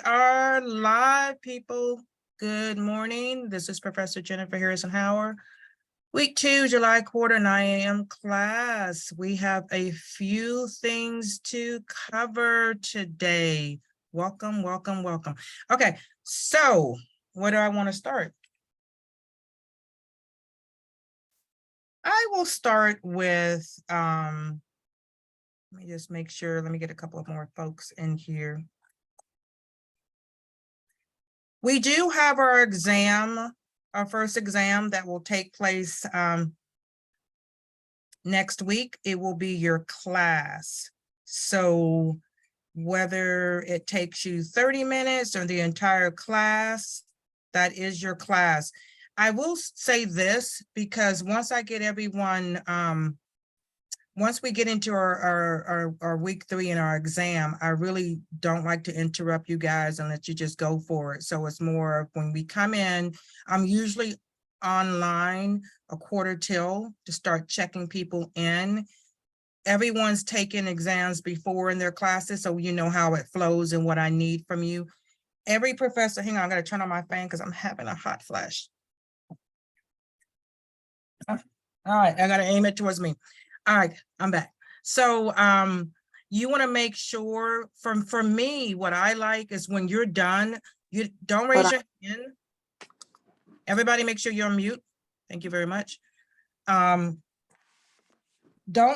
are live, people. Good morning. This is Professor Jennifer Harrison-Hauer. Week 2, July quarter, 9 a.m. class. We have a few things to cover today. Welcome, welcome, welcome. Okay, so where do I want to start? I will start with, let me just make sure, let me get a couple of more folks in here. We do have our exam, our first exam that will take place next week. It will be your class. So whether it takes you 30 minutes or the entire class, that is your class. I will say this because once I get everyone, once we get into our week 3 in our exam, I really don't like to interrupt you guys and let you just go for it. So it's more of when we come in, I'm usually online a quarter till to start checking people in. Everyone's taken exams before in their classes, so you know how it flows and what I need from you. Every professor, hang on, I gotta turn on my fan because I'm having a hot flash. All right, I gotta aim it towards me. All right, I'm back. So you want to make sure for me, what I like is when you're done, you don't raise your hand. Everybody make sure you're on mute. Thank you very much. Don't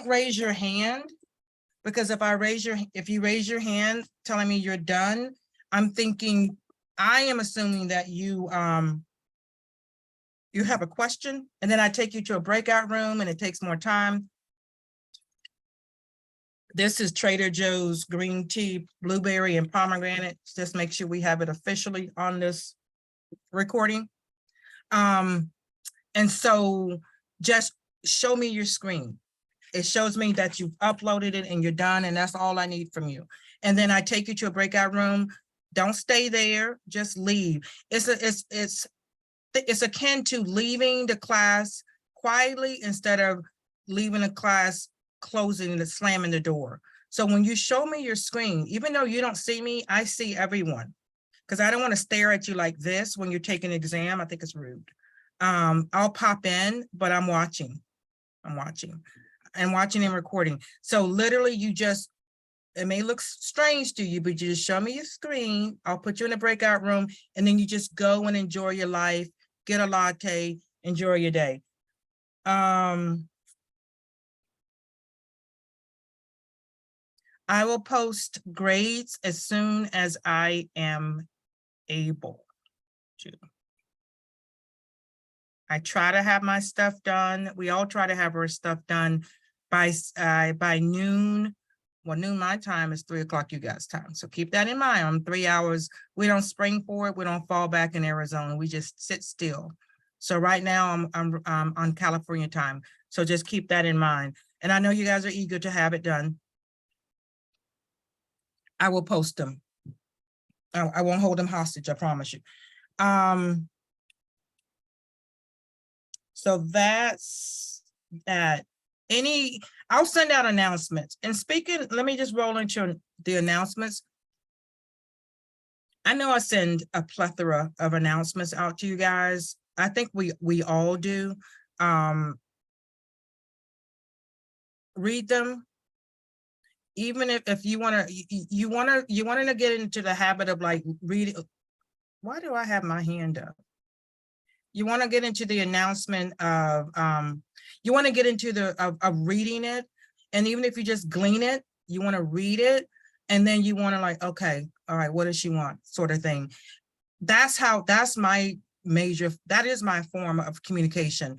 raise your hand, because if you raise your hand telling me you're done, I'm thinking, I am assuming that you have a question, and then I take you to a breakout room and it takes more time. This is Trader Joe's green tea, blueberry and pomegranate. Just make sure we have it officially on this recording. And so just show me your screen. It shows me that you've uploaded it and you're done, and that's all I need from you. And then I take you to a breakout room. Don't stay there, just leave. It's akin to leaving the class quietly instead of leaving the class closing and slamming the door. So when you show me your screen, even though you don't see me, I see everyone, because I don't want to stare at you like this when you're taking an exam. I think it's rude. I'll pop in, but I'm watching and recording. So literally it may look strange to you, but you just show me your screen. I'll put you in a breakout room, and then you just go and enjoy your life, get a latte, enjoy your day. I will post grades as soon as I am able to. I try to have my stuff done. We all try to have our stuff done by noon. Well, noon my time is 3 o'clock you guys' time. So keep that in mind. On 3 hours, we don't spring forward. We don't fall back in Arizona. We just sit still. So right now I'm on California time. So just keep that in mind. And I know you guys are eager to have it done. I will post them. I won't hold them hostage, I promise you. So that's that. I'll send out announcements. And speaking, let me just roll into the announcements. I know I send a plethora of announcements out to you guys. I think we all do. Read them. Even if you want to get into the habit of like reading. Why do I have my hand up? You want to get into the announcement of you want to get into the of reading it, and even if you just glean it, you want to read it, and then you want to like, okay, all right, what does she want, sort of thing. That's my major, that is my form of communication.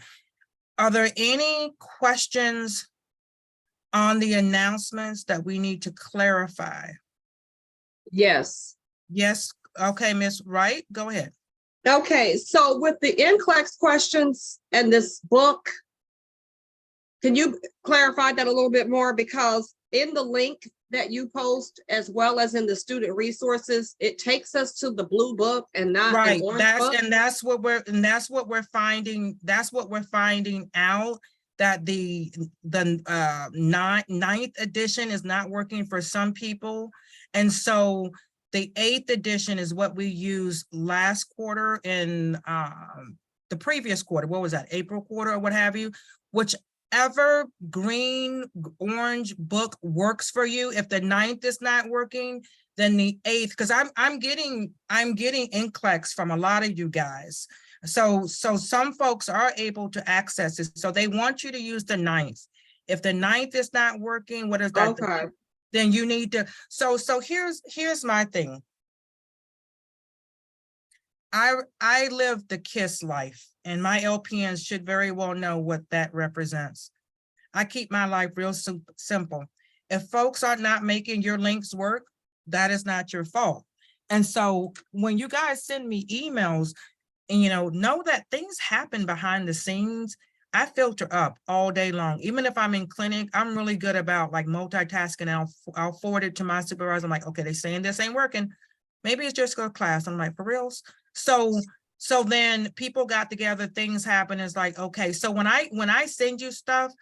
Are there any questions on the announcements that we need to clarify? Yes. Yes. Okay, Miss Wright, go ahead. Okay, so with the NCLEX questions and this book, can you clarify that a little bit more? Because in the link that you post, as well as in the student resources, it takes us to the blue book and not right. an orange book. That's what we're finding. That's what we're finding out, that the 9th edition is not working for some people. And so The 8th edition is what we used last quarter in the previous quarter. What was that, April quarter or what have you? Whichever green, orange book works for you. If the 9th is not working, then the 8th, because I'm getting NCLEX from a lot of you guys. So some folks are able to access it. So they want you to use the 9th. If the 9th is not working, what is that? Okay. Then you need to, so here's my thing. I live the KISS life, and my LPNs should very well know what that represents. I keep my life real simple. If folks are not making your links work, that is not your fault. And so when you guys send me emails, and know that things happen behind the scenes. I filter up all day long. Even if I'm in clinic, I'm really good about like multitasking. I'll forward it to my supervisor. I'm like, okay, they saying this ain't working. Maybe it's just a class. I'm like, for reals? So then people got together, things happen. It's like, okay, so when I send you stuff,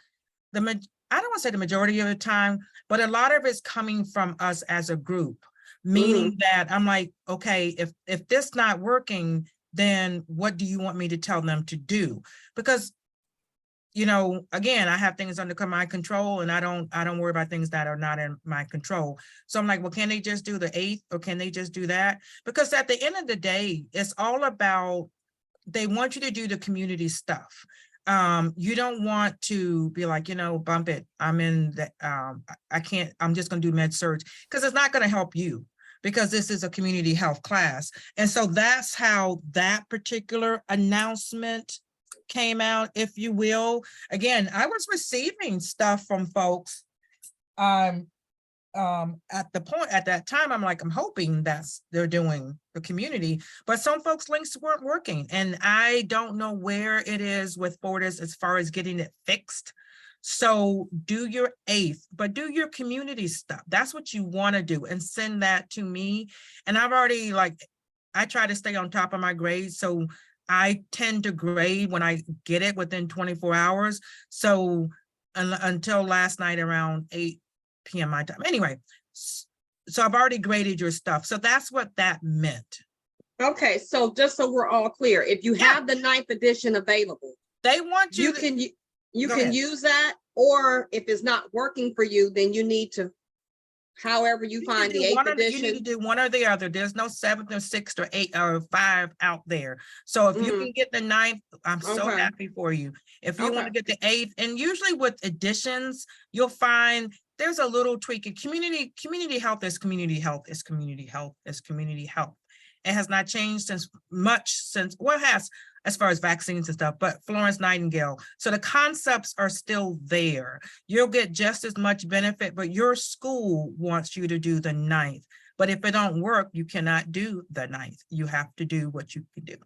I don't want to say the majority of the time, but a lot of it's coming from us as a group, meaning that I'm like, okay, if this not working, then what do you want me to tell them to do? Because, again, I have things under my control, and I don't worry about things that are not in my control. So I'm like, well, can they just do the 8th, or can they just do that? Because at the end of the day, it's all about, they want you to do the community stuff. You don't want to be like, bump it. I'm in the, I can't, I'm just going to do med surg, because it's not going to help you, because this is a community health class. And so that's how that particular announcement came out, if you will. Again, I was receiving stuff from folks at that time. I'm like, I'm hoping they're doing the community, but some folks' links weren't working, and I don't know where it is with Fortis as far as getting it fixed. So do your 8th, but do your community stuff. That's what you want to do, and send that to me. And I've already, I try to stay on top of my grades. So I tend to grade when I get it within 24 hours. So until last night around 8 p.m. my time. Anyway, so I've already graded your stuff. So that's what that meant. Okay, so just so we're all clear, if you have the 9th edition available, they want you can use that, or if it's not working for you, then you need to, however you find the 8th edition. You need to do one or the other. There's no 7th or 6th or 8th or 5 out there. So if you can get the 9th, I'm so happy for you. If you want to get the 8th, and usually with editions, you'll find there's a little tweak. Community health is community health is community health is community health. It has not changed since, well, it has, as far as vaccines and stuff, but Florence Nightingale. So the concepts are still there. You'll get just as much benefit, but your school wants you to do the 9th. But if it don't work, you cannot do the 9th. You have to do what you can do.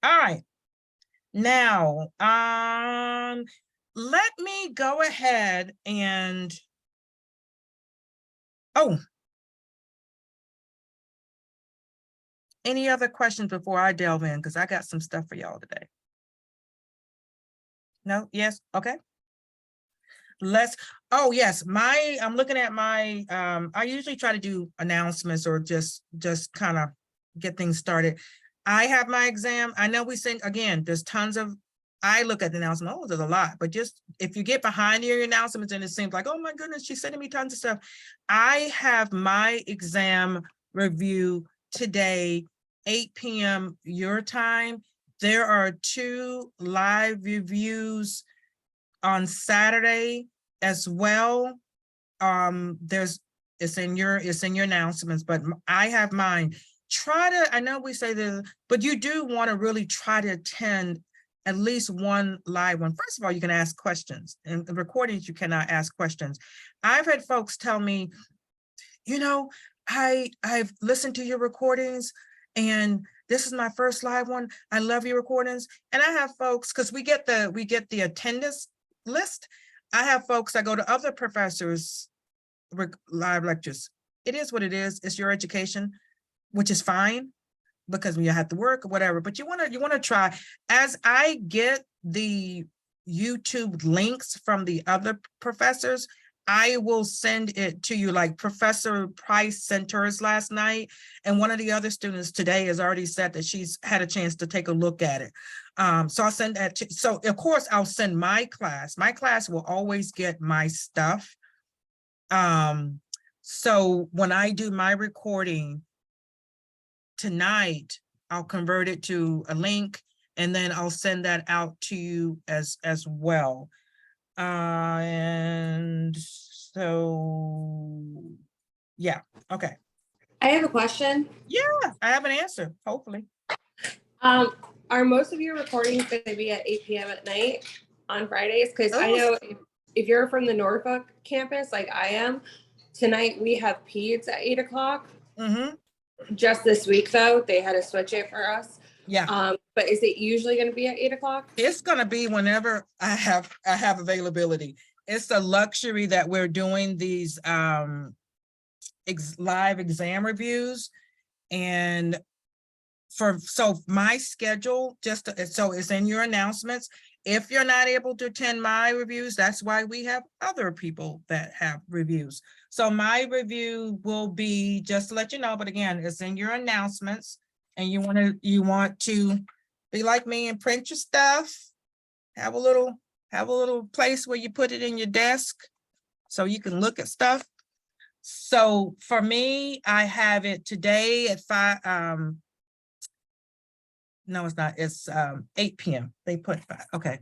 All right. Now, let me go ahead and, any other questions before I delve in? Because I got some stuff for y'all today. No? Yes? Okay. Yes, I'm looking at my, I usually try to do announcements or just kind of get things started. I have my exam. I know we sing, again, there's tons of, I look at the announcement, there's a lot, but just if you get behind your announcements and it seems like, oh my goodness, she's sending me tons of stuff. I have my exam review today, 8 p.m. your time. There are 2 live reviews on Saturday as well. It's in your announcements, but I have mine. I know we say this, but you do want to really try to attend at least one live one. First of all, you can ask questions. In the recordings, you cannot ask questions. I've had folks tell me, I've listened to your recordings, and this is my first live one. I love your recordings. And I have folks, because we get the attendance list. I have folks that go to other professors' live lectures. It is what it is. It's your education, which is fine, because when you have to work or whatever, but you want to try. As I get the YouTube links from the other professors, I will send it to you, like Professor Price sent hers last night. And one of the other students today has already said that she's had a chance to take a look at it. So I'll send that to, so of course I'll send my class. My class will always get my stuff. So when I do my recording tonight, I'll convert it to a link and then I'll send that out to you as well. And so, yeah, okay. I have a question. Yeah, I have an answer, hopefully. Are most of your recordings going to be at 8 p.m. at night on Fridays? Because I know if you're from the Norfolk campus, like I am, tonight we have peds at 8 o'clock. Mm-hmm. Just this week, though, they had to switch it for us. Yeah. But is it usually going to be at 8 o'clock? It's going to be whenever I have availability. It's a luxury that we're doing these live exam reviews, and so my schedule so it's in your announcements. If you're not able to attend my reviews, that's why we have other people that have reviews. So my review will be, just to let you know, but again, it's in your announcements, and you want to be like me and print your stuff, have a little place where you put it in your desk so you can look at stuff. So for me, I have it today at 5, no, it's not, it's 8 p.m. They put 5, okay.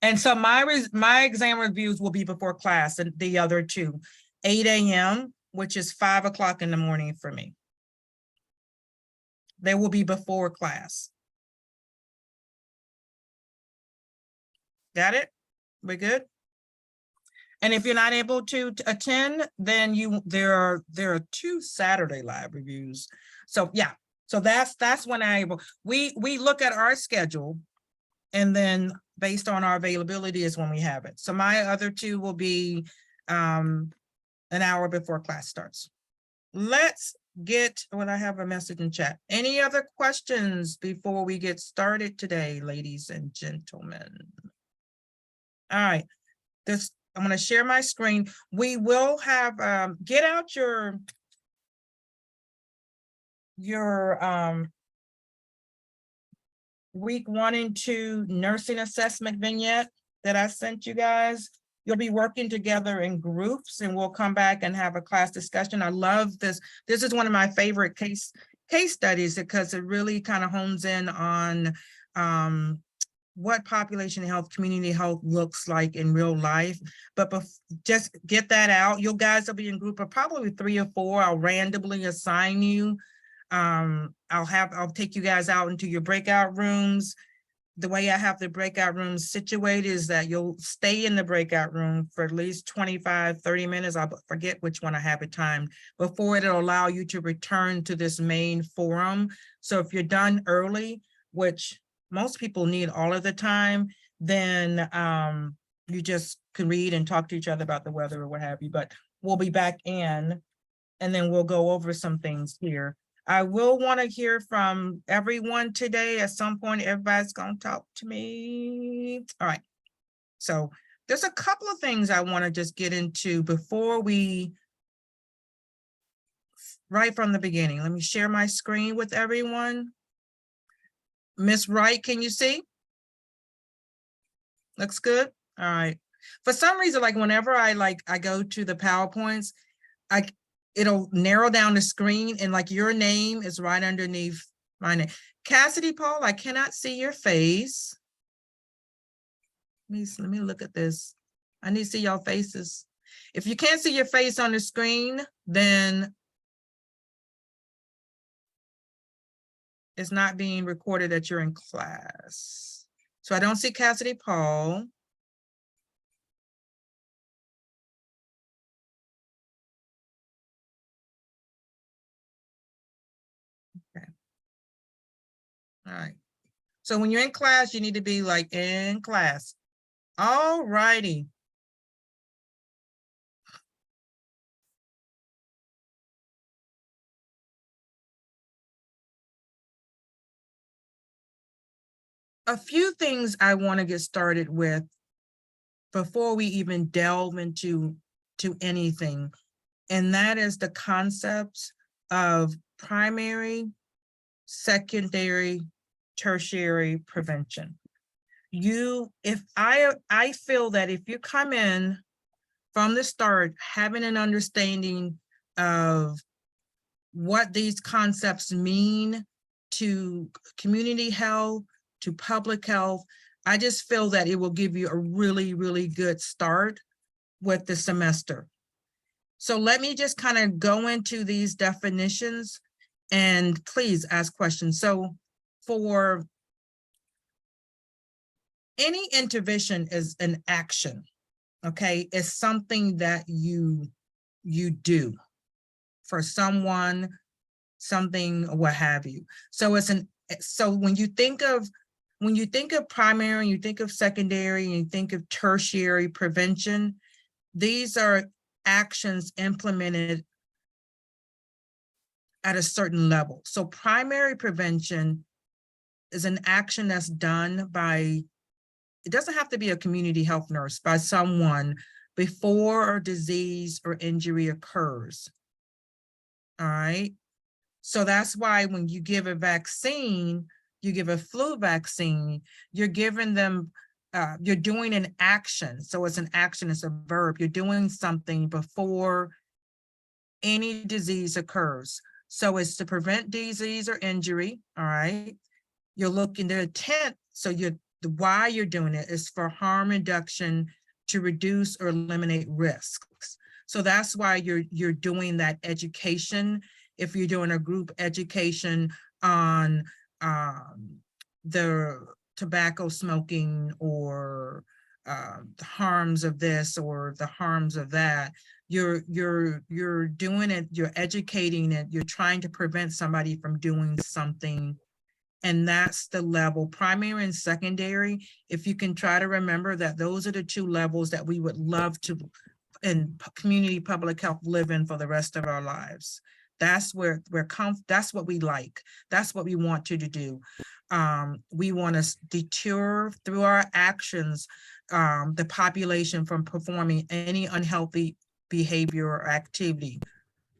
And so my exam reviews will be before class, and the other two, 8 a.m., which is 5 o'clock in the morning for me. They will be before class. Got it? We good? And if you're not able to attend, then there are 2 Saturday live reviews. So yeah, so that's when we look at our schedule, and then based on our availability is when we have it. So my other 2 will be an hour before class starts. Let's get, well, I have a message in chat. Any other questions before we get started today, ladies and gentlemen? All right, I'm going to share my screen. We will have, get out your week 1 and 2 nursing assessment vignette that I sent you guys. You'll be working together in groups, and we'll come back and have a class discussion. I love this. This is one of my favorite case studies, because it really kind of hones in on what population health, community health looks like in real life. But just get that out. You guys will be in group of probably 3 or 4. I'll randomly assign you. I'll take you guys out into your breakout rooms. The way I have the breakout rooms situated is that you'll stay in the breakout room for at least 25, 30 minutes. I forget which one I have it timed, before it'll allow you to return to this main forum. So if you're done early, which most people need all of the time, then you just can read and talk to each other about the weather or what have you. But we'll be back in, and then we'll go over some things here. I will want to hear from everyone today. At some point, everybody's going to talk to me. All right. So there's a couple of things I want to just get into before right from the beginning. Let me share my screen with everyone. Miss Wright, can you see? Looks good. All right. For some reason, like whenever I go to the PowerPoints, it'll narrow down the screen, and like your name is right underneath my name. Cassidy Paul, I cannot see your face. Let me look at this. I need to see y'all faces. If you can't see your face on the screen, then it's not being recorded that you're in class. So I don't see Cassidy Paul. Okay. All right. So when you're in class, you need to be like in class. All righty. A few things I want to get started with before we even delve into to anything. And that is the concepts of primary, secondary, tertiary prevention. I feel that if you come in from the start, having an understanding of what these concepts mean to community health, to public health, I just feel that it will give you a really, really good start with the semester. So let me just kind of go into these definitions and please ask questions. So for any intervention is an action, okay? It's something that you do for someone, something, what have you. So so when you think of primary, you think of secondary, and you think of tertiary prevention, these are actions implemented at a certain level. So primary prevention is an action that's done by, it doesn't have to be a community health nurse, by someone before a disease or injury occurs. All right. So that's why when you give a vaccine, you give a flu vaccine, you're giving them, you're doing an action. So it's an action, it's a verb. You're doing something before any disease occurs. So it's to prevent disease or injury. All right. You're looking to intent. So why you're doing it is for harm reduction to reduce or eliminate risks. So that's why you're doing that education. If you're doing a group education on the tobacco smoking or the harms of this or the harms of that, you're doing it, you're educating it, you're trying to prevent somebody from doing something. And that's the level, primary and secondary. If you can try to remember that those are the two levels that we would love to, in community public health, live in for the rest of our lives. That's where that's what we like. That's what we want you to do. We want to deter through our actions the population from performing any unhealthy behavior or activity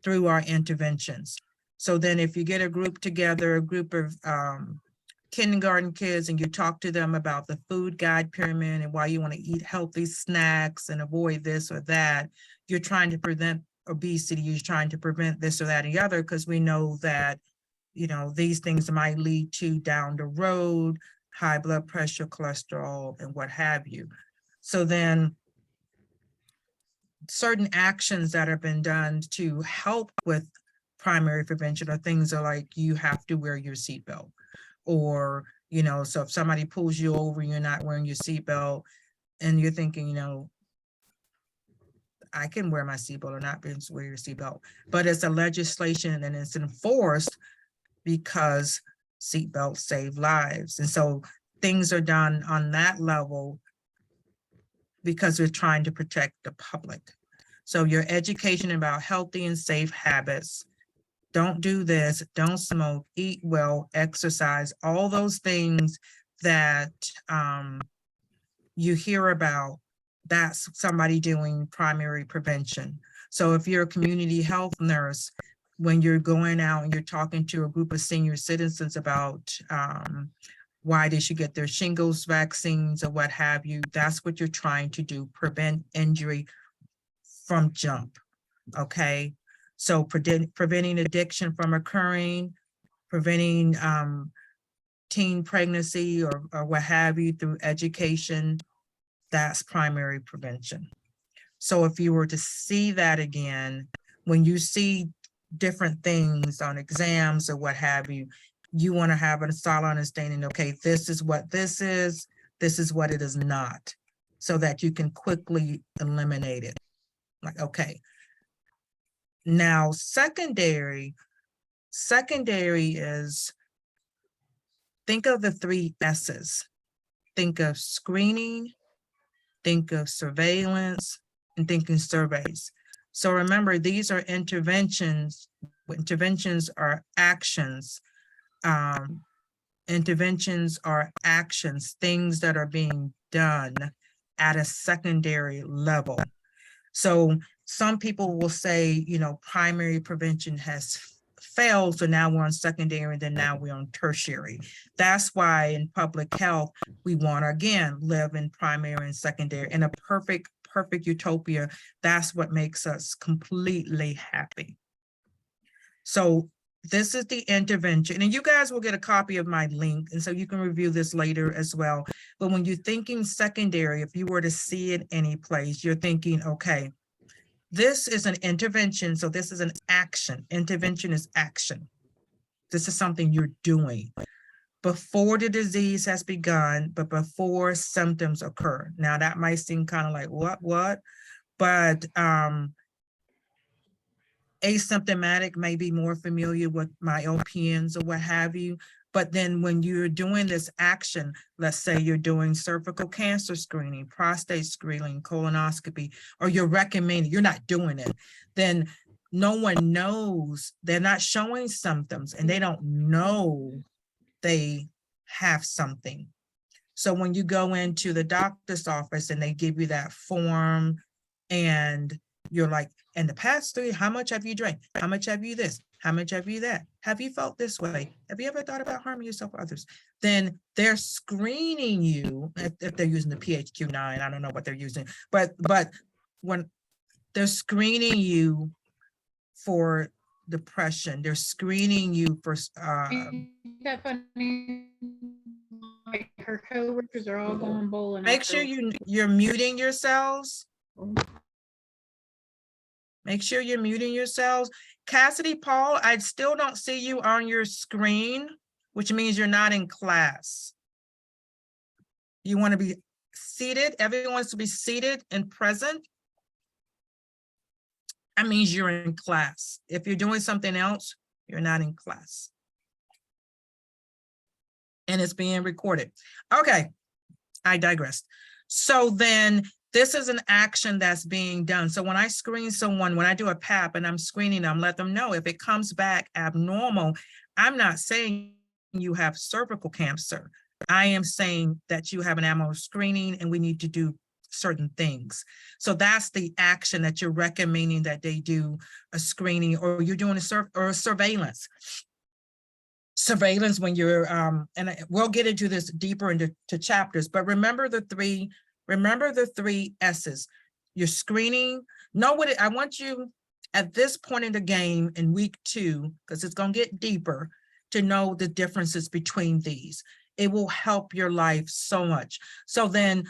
through our interventions. So then if you get a group together, a group of kindergarten kids, and you talk to them about the food guide pyramid and why you want to eat healthy snacks and avoid this or that, you're trying to prevent obesity, you're trying to prevent this or that and the other, because we know that, you know, these things might lead to down the road, high blood pressure, cholesterol, and what have you. So then certain actions that have been done to help with primary prevention are things like you have to wear your seatbelt, or, you know, so if somebody pulls you over, you're not wearing your seatbelt and you're thinking, you know, I can wear my seatbelt or not wear your seatbelt, but it's a legislation and it's enforced because seatbelts save lives. And so things are done on that level because we're trying to protect the public. So your education about healthy and safe habits, don't do this, don't smoke, eat well, exercise, all those things that you hear about, that's somebody doing primary prevention. So if you're a community health nurse, when you're going out and you're talking to a group of senior citizens about why they should get their shingles vaccines or what have you, that's what you're trying to do, prevent injury from jump, okay? So preventing addiction from occurring, preventing teen pregnancy or what have you through education, that's primary prevention. So if you were to see that again, when you see different things on exams or what have you, you want to have a solid understanding, okay, this is what this is what it is not, so that you can quickly eliminate it. Like, okay. Now, secondary is, think of the 3 S's. Think of screening, think of surveillance, and think of surveys. So remember, these are interventions. Interventions are actions. Interventions are actions, things that are being done at a secondary level. So some people will say, you know, primary prevention has failed, so now we're on secondary, and then now we're on tertiary. That's why in public health, we want to, again, live in primary and secondary. In a perfect utopia, that's what makes us completely happy. So this is the intervention, and you guys will get a copy of my link, and so you can review this later as well. But when you're thinking secondary, if you were to see it any place, you're thinking, okay, this is an intervention, so this is an action. Intervention is action. This is something you're doing before the disease has begun, but before symptoms occur. Now that might seem kind of like what? But asymptomatic may be more familiar with my LPNs or what have you. But then when you're doing this action, let's say you're doing cervical cancer screening, prostate screening, colonoscopy, or you're recommending, you're not doing it, then no one knows, they're not showing symptoms and they don't know they have something. So when you go into the doctor's office and they give you that form and you're like, in the past 3, how much have you drank? How much have you this? How much have you that? Have you felt this way? Have you ever thought about harming yourself or others? Then they're screening you, if they're using the PHQ-9, I don't know what they're using, but when they're screening you for depression, they're screening you for That funny. Like her coworkers are all going bowling. make sure you're muting yourselves. Make sure you're muting yourselves. Cassidy, Paul, I still don't see you on your screen, which means you're not in class. You want to be seated. Everyone wants to be seated and present. That means you're in class. If you're doing something else, you're not in class. And it's being recorded. Okay, I digress. So then this is an action that's being done. So when I screen someone, when I do a PAP and I'm screening them, let them know if it comes back abnormal, I'm not saying you have cervical cancer. I am saying that you have an abnormal screening and we need to do certain things. So that's the action that you're recommending that they do a screening, or you're doing a surveillance. Surveillance when you're, and we'll get into this deeper into chapters, but remember the three S's. You're screening. Know what I want you at this point in the game in week 2, because it's going to get deeper, to know the differences between these. It will help your life so much. So then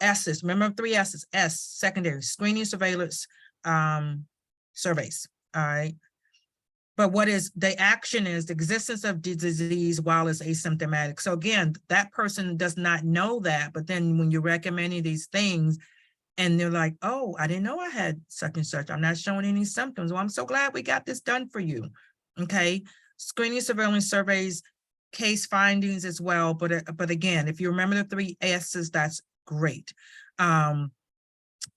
S's, remember 3 S's, S, secondary, screening, surveillance, surveys, all right? But what is the action is the existence of disease while it's asymptomatic. So again, that person does not know that, but then when you're recommending these things and they're like, oh, I didn't know I had such and such, I'm not showing any symptoms. Well, I'm so glad we got this done for you, okay? Screening, surveillance, surveys, case findings as well. But again, if you remember the 3 S's, that's great. An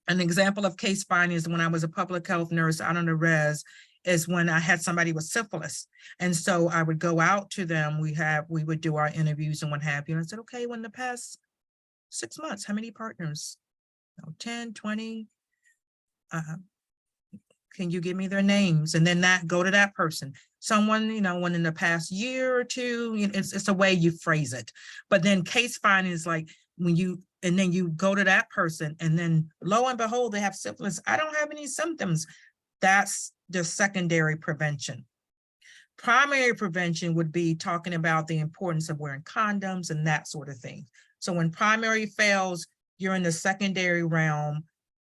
example of case findings when I was a public health nurse out on the res is when I had somebody with syphilis. And so I would go out to them, we would do our interviews and what have you. And I said, okay, when the past 6 months, how many partners? 10, 20, can you give me their names? And then go to that person. Someone, when in the past year or 2, it's a way you phrase it. But then case finding is like and then you go to that person and then lo and behold, they have syphilis. I don't have any symptoms. That's the secondary prevention. Primary prevention would be talking about the importance of wearing condoms and that sort of thing. So when primary fails, you're in the secondary realm,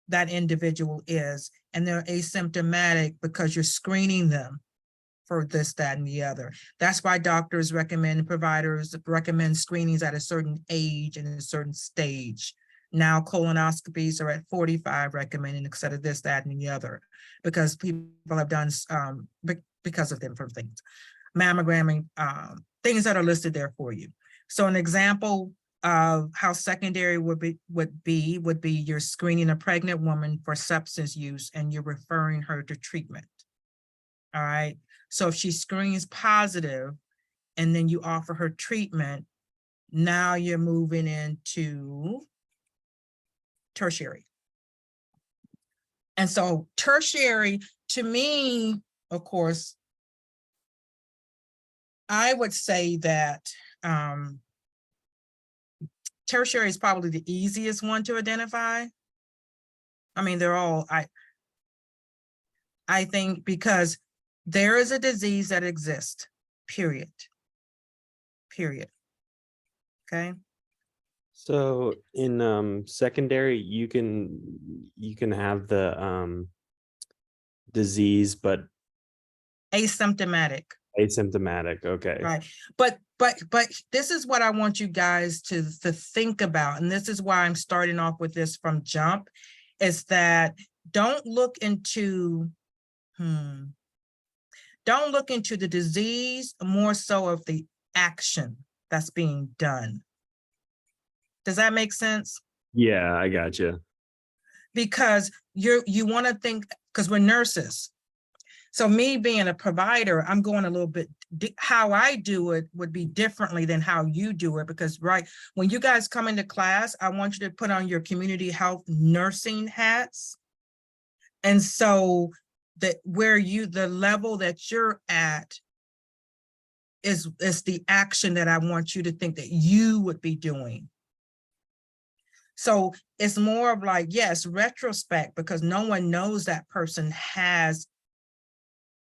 that individual is, and they're asymptomatic because you're screening them for this, that, and the other. That's why doctors recommend, providers recommend screenings at a certain age and a certain stage. Now colonoscopies are at 45 recommended instead of this, that, and the other, because people have done, because of different things. Mammogramming, things that are listed there for you. So an example of how secondary would be you're screening a pregnant woman for substance use and you're referring her to treatment. All right. So if she screens positive and then you offer her treatment, now you're moving into tertiary. And so tertiary, to me, of course, I would say that tertiary is probably the easiest one to identify. I mean, they're all, I think, because there is a disease that exists, period. Period. Okay. So in secondary, you can have the disease, but Asymptomatic. asymptomatic. Okay. Right. But this is what I want you guys to think about. And this is why I'm starting off with this from jump, is that don't look into, don't look into the disease, more so of the action that's being done. Does that make sense? Yeah, I gotcha. Because you want to think, because we're nurses. So me being a provider, I'm going a little bit, how I do it would be differently than how you do it, because right, when you guys come into class, I want you to put on your community health nursing hats. And so that where the level that you're at is the action that I want you to think that you would be doing. So it's more of like, yes, retrospect, because no one knows that person has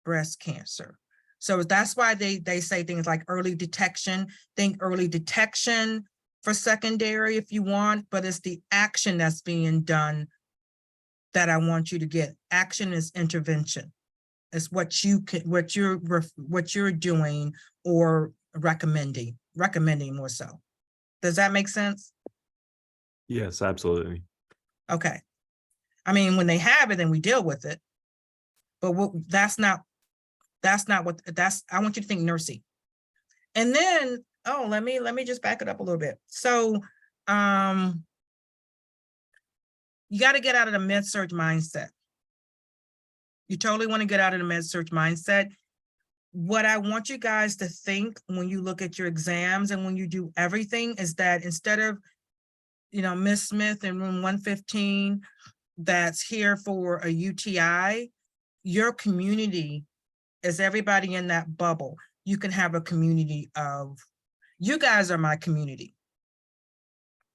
breast cancer. So that's why they say things like early detection. Think early detection for secondary if you want, but it's the action that's being done that I want you to get. Action is intervention. It's what you can, what you're doing or recommending more so. Does that make sense? Yes, absolutely. Okay. I mean, when they have it, then we deal with it. But that's not what I want you to think nursing. And then, oh, let me just back it up a little bit. So you got to get out of the med-surg mindset. You totally want to get out of the med-surg mindset. What I want you guys to think when you look at your exams and when you do everything is that instead of, Miss Smith in room 115 that's here for a UTI, your community is everybody in that bubble. You can have a community of, you guys are my community.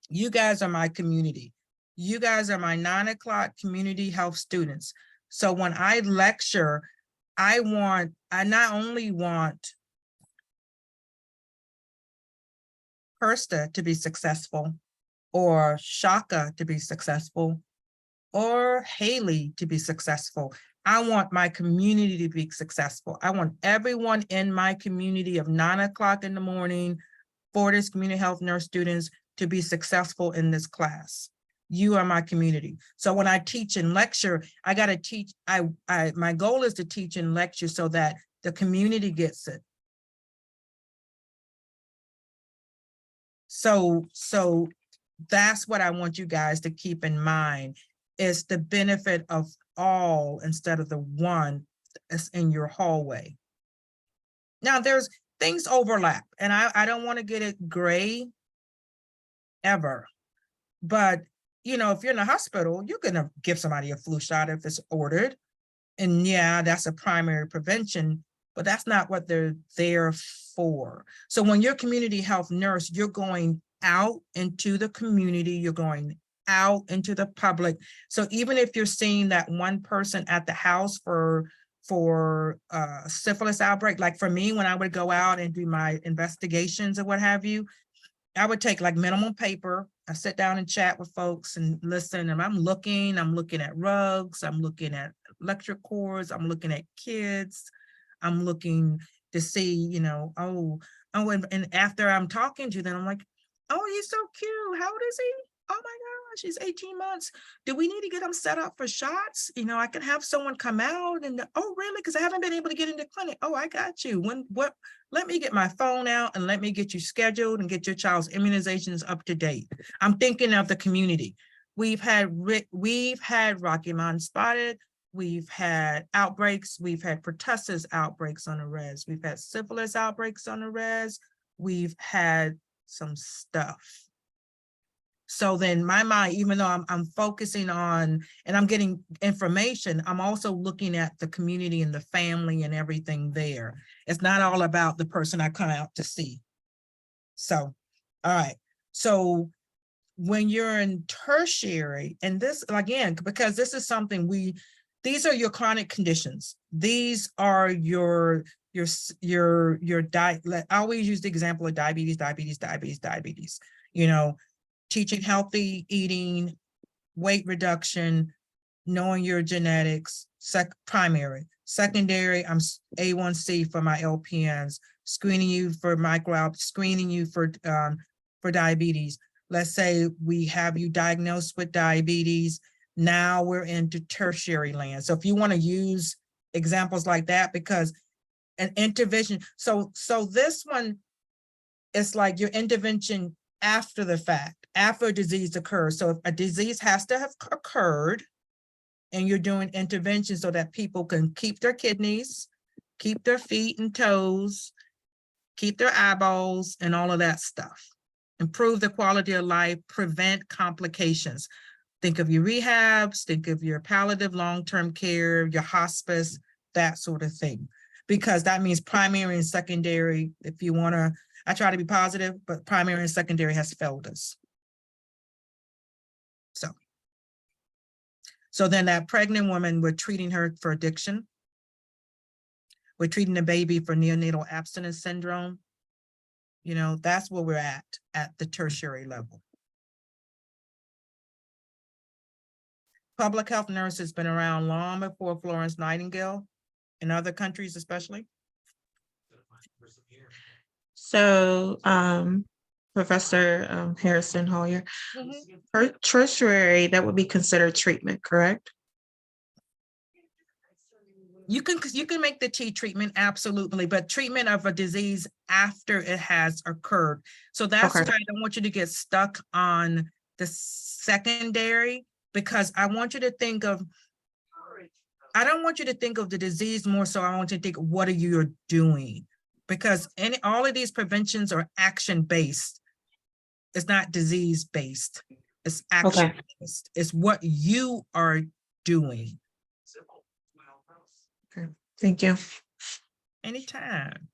You guys are my community. You guys are my 9 o'clock community health students. So when I lecture, I not only want Kirsta to be successful, or Shaka to be successful, or Haley to be successful. I want my community to be successful. I want everyone in my community of 9 o'clock in the morning, Fortis community health nurse students to be successful in this class. You are my community. So when I teach and lecture, I got to teach, my goal is to teach and lecture so that the community gets it. So that's what I want you guys to keep in mind, is the benefit of all instead of the one that's in your hallway. Now there's things overlap, and I don't want to get it gray ever, but if you're in a hospital, you're going to give somebody a flu shot if it's ordered. And yeah, that's a primary prevention, but that's not what they're there for. So when you're a community health nurse, you're going out into the community, you're going out into the public. So even if you're seeing that one person at the house for syphilis outbreak, like for me, when I would go out and do my investigations or what have you, I would take like minimal paper. I sit down and chat with folks and listen, and I'm looking at rugs, I'm looking at electric cords, I'm looking at kids, I'm looking to see, and after I'm talking to them, I'm like, oh, he's so cute. How old is he? Oh my gosh, he's 18 months. Do we need to get him set up for shots? I can have someone come out and, oh, really? Because I haven't been able to get into clinic. Oh, I got you. Let me get my phone out and let me get you scheduled and get your child's immunizations up to date. I'm thinking of the community. We've had Rocky Mountain Spotted. We've had outbreaks. We've had pertussis outbreaks on the res. We've had syphilis outbreaks on the res. We've had some stuff. So then my mind, even though I'm focusing on, and I'm getting information, I'm also looking at the community and the family and everything there. It's not all about the person I come out to see. So, all right. So when you're in tertiary, and this, again, because this is something these are your chronic conditions. These are your diet. I always use the example of diabetes. You know, teaching healthy eating, weight reduction, knowing your genetics, primary. Secondary, I'm A1C for my LPNs, screening you for screening you for diabetes. Let's say we have you diagnosed with diabetes. Now we're into tertiary land. So if you want to use examples like that, because an intervention, so this one is like your intervention after the fact, after a disease occurs. So if a disease has to have occurred, and you're doing intervention so that people can keep their kidneys, keep their feet and toes, keep their eyeballs, and all of that stuff. Improve the quality of life, prevent complications. Think of your rehabs, think of your palliative long-term care, your hospice, that sort of thing. Because that means primary and secondary, if you want to, I try to be positive, but primary and secondary has failed us. So then that pregnant woman, we're treating her for addiction. We're treating the baby for neonatal abstinence syndrome. You know, that's where we're at the tertiary level. Public health nurse has been around long before Florence Nightingale, in other countries especially. So, Professor Harrison-Hauer, for tertiary, that would be considered treatment, correct? You can make the T treatment, absolutely, but treatment of a disease after it has occurred. So that's Okay. why I don't want you to get stuck on the secondary, because I want you to think of, I don't want you to think of the disease more so I want you to think, what are you doing? Because all of these preventions are action-based. It's not disease-based. It's action-based. It's what you are doing. Okay. Thank you. Anytime.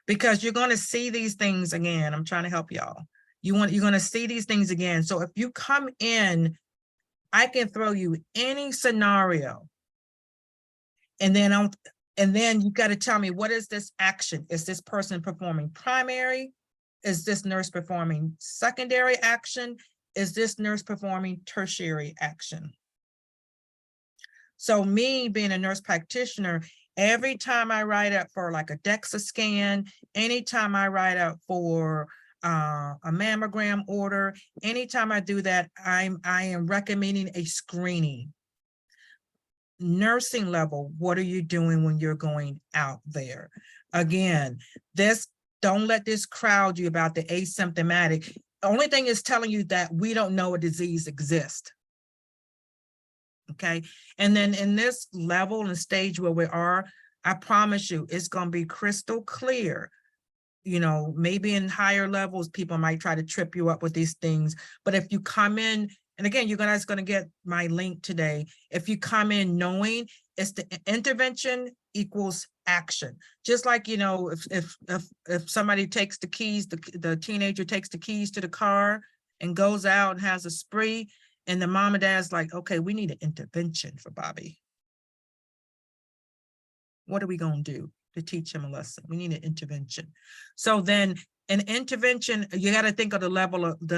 Because you're going to see these things again. I'm trying to help y'all. You're going to see these things again. So if you come in, I can throw you any scenario. And then you got to tell me, what is this action? Is this person performing primary? Is this nurse performing secondary action? Is this nurse performing tertiary action? So me being a nurse practitioner, every time I write up for like a DEXA scan, anytime I write up for a mammogram order, anytime I do that, I am recommending a screening. Nursing level, what are you doing when you're going out there? Again, don't let this crowd you about the asymptomatic. The only thing is telling you that we don't know a disease exists. Okay, and then in this level and stage where we are, I promise you, it's going to be crystal clear. You know, maybe in higher levels, people might try to trip you up with these things. But if you come in, and again, you're guys going to get my link today. If you come in knowing it's the intervention equals action, just like, you know, if somebody takes the keys, the teenager takes the keys to the car and goes out and has a spree, and the mom and dad's like, okay, we need an intervention for Bobby. What are we going to do to teach him a lesson? We need an intervention. So then an intervention, you got to think of the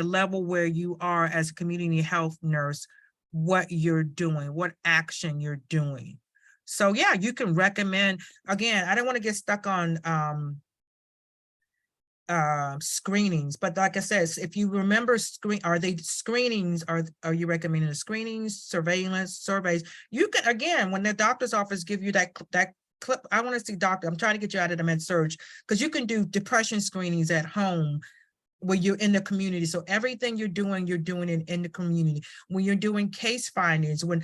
level where you are as a community health nurse, what you're doing, what action you're doing. So yeah, you can recommend, again, I don't want to get stuck on screenings, but like I said, if you remember are they screenings, are you recommending the screenings, surveillance, surveys? You can, again, when the doctor's office give you that clip, I want to see doctor, I'm trying to get you out of the med surge, because you can do depression screenings at home where you're in the community. So everything you're doing it in the community. When you're doing case findings, when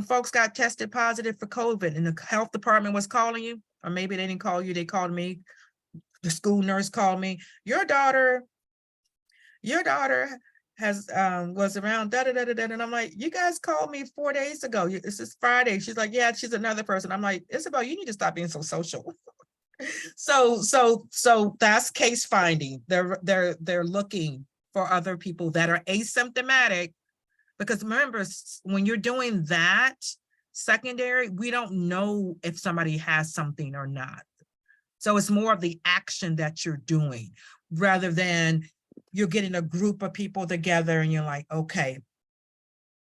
folks got tested positive for COVID and the health department was calling you, or maybe they didn't call you, they called me, the school nurse called me, your daughter your daughter has was around da da da da da, and I'm like, you guys called me 4 days ago. This is Friday. She's like, yeah, she's another person. I'm like, Isabel, you need to stop being so social. So that's case finding. They're looking for other people that are asymptomatic, because remember, when you're doing that secondary, we don't know if somebody has something or not. So it's more of the action that you're doing rather than you're getting a group of people together and you're like, okay,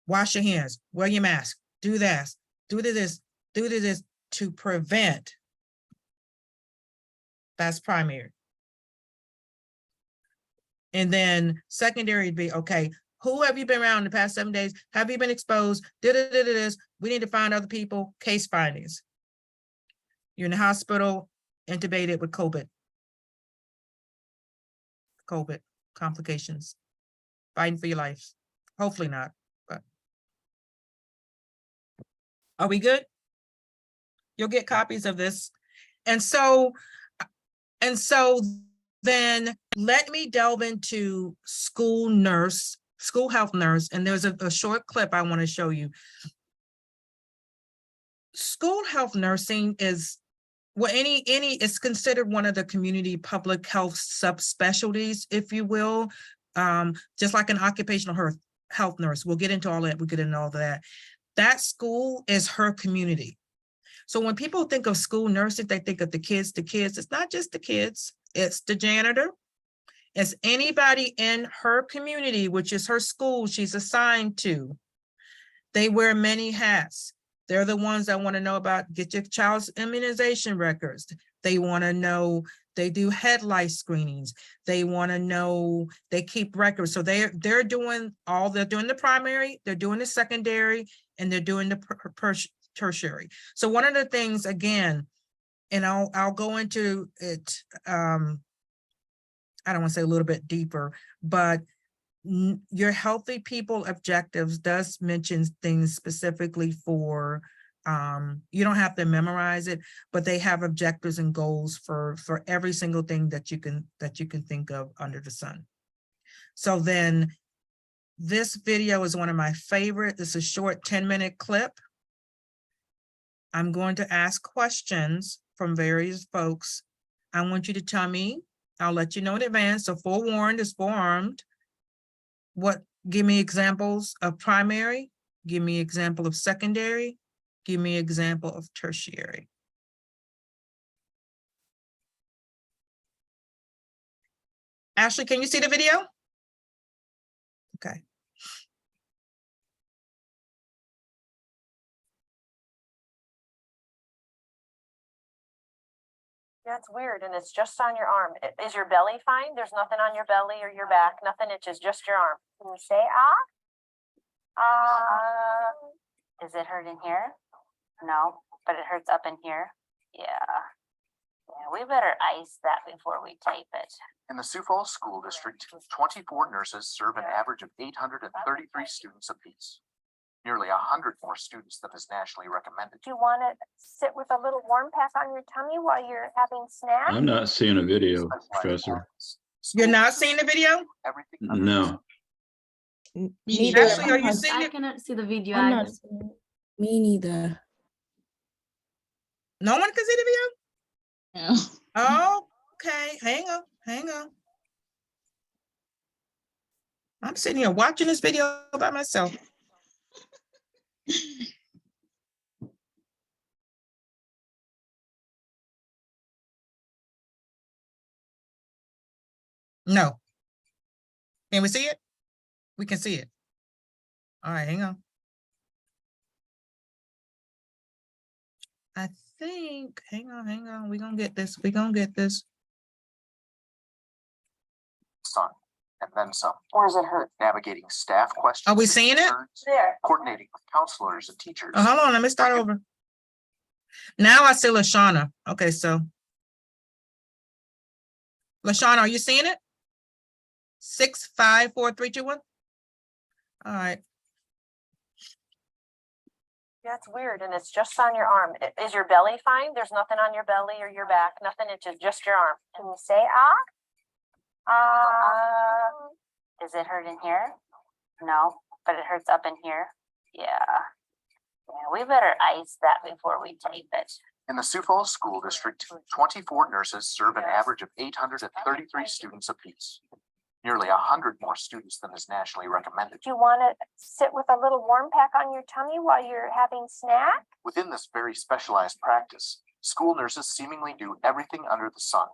wash your hands, wear your mask, do this, do this, do this to prevent. That's primary. And then secondary would be, okay, who have you been around in the past 7 days? Have you been exposed? This. We need to find other people, case findings. You're in the hospital, intubated with COVID complications, fighting for your life. Hopefully not, but. Are we good? You'll get copies of this. And so then let me delve into school health nurse, and there's a short clip I want to show you. School health nursing is, well, it's considered one of the community public health subspecialties, if you will, just like an occupational health nurse. We'll get into all that. We'll get into all that. That school is her community. So when people think of school nursing, they think of the kids. It's not just the kids. It's the janitor. It's anybody in her community, which is her school she's assigned to. They wear many hats. They're the ones that want to know about, get your child's immunization records. They want to know, they do head lice screenings. They want to know, they keep records. So they're doing the primary, they're doing the secondary, and they're doing the tertiary. So one of the things, again, and I'll go into it, I don't want to say a little bit deeper, but your healthy people objectives does mention things specifically for, you don't have to memorize it, but they have objectives and goals for every single thing that you can think of under the sun. So then this video is one of my favorite. It's a short 10-minute clip. I'm going to ask questions from various folks. I want you to tell me, I'll let you know in advance. So forewarned is forearmed. Give me examples of primary, give me example of secondary, give me example of tertiary. Ashley, can you see the video? Okay. Yeah, it's weird, and it's just on your arm. Is your belly fine? There's nothing on your belly or your back, nothing itches, just your arm. Can you say ah? Is it hurting here? No, but it hurts up in here. Yeah. Yeah, we better ice that before we tape it. In the Sioux Falls School District, 24 nurses serve an average of 833 students apiece. Nearly 100 more students than is nationally recommended. Do you want to sit with a little warm pack on your tummy while you're having snacks? I'm not seeing a video, Professor. You're not seeing the video? Everything No. Ashley, are you seeing I it? cannot see the video. I'm either. not seeing it. Me neither. No one can see the video? No. Oh, okay, hang on. I'm sitting here watching this video by myself. No. Can we see it? We can see it. All right, hang on. I think, hang on. We're gonna get this. Some, and then some. Or does it hurt? Navigating staff questions. Are we seeing it? concerns, There. Coordinating with counselors and teachers. Oh, hold on, let me start over. Now I see LaShawna. Okay, so. LaShawna, are you seeing it? 6, 5, 4, 3, 2, 1. All right. Yeah, it's weird, and it's just on your arm. Is your belly fine? There's nothing on your belly or your back, nothing itches, just your arm. Can you say ah? Is it hurt in here? No, but it hurts up in here. Yeah. Yeah, we better ice that before we tape it. In the Sioux Falls School District, 24 nurses serve an average of 833 students apiece. Nearly 100 more students than is nationally recommended. Do you want to sit with a little warm pack on your tummy while you're having snack? Within this very specialized practice, school nurses seemingly do everything under the sun,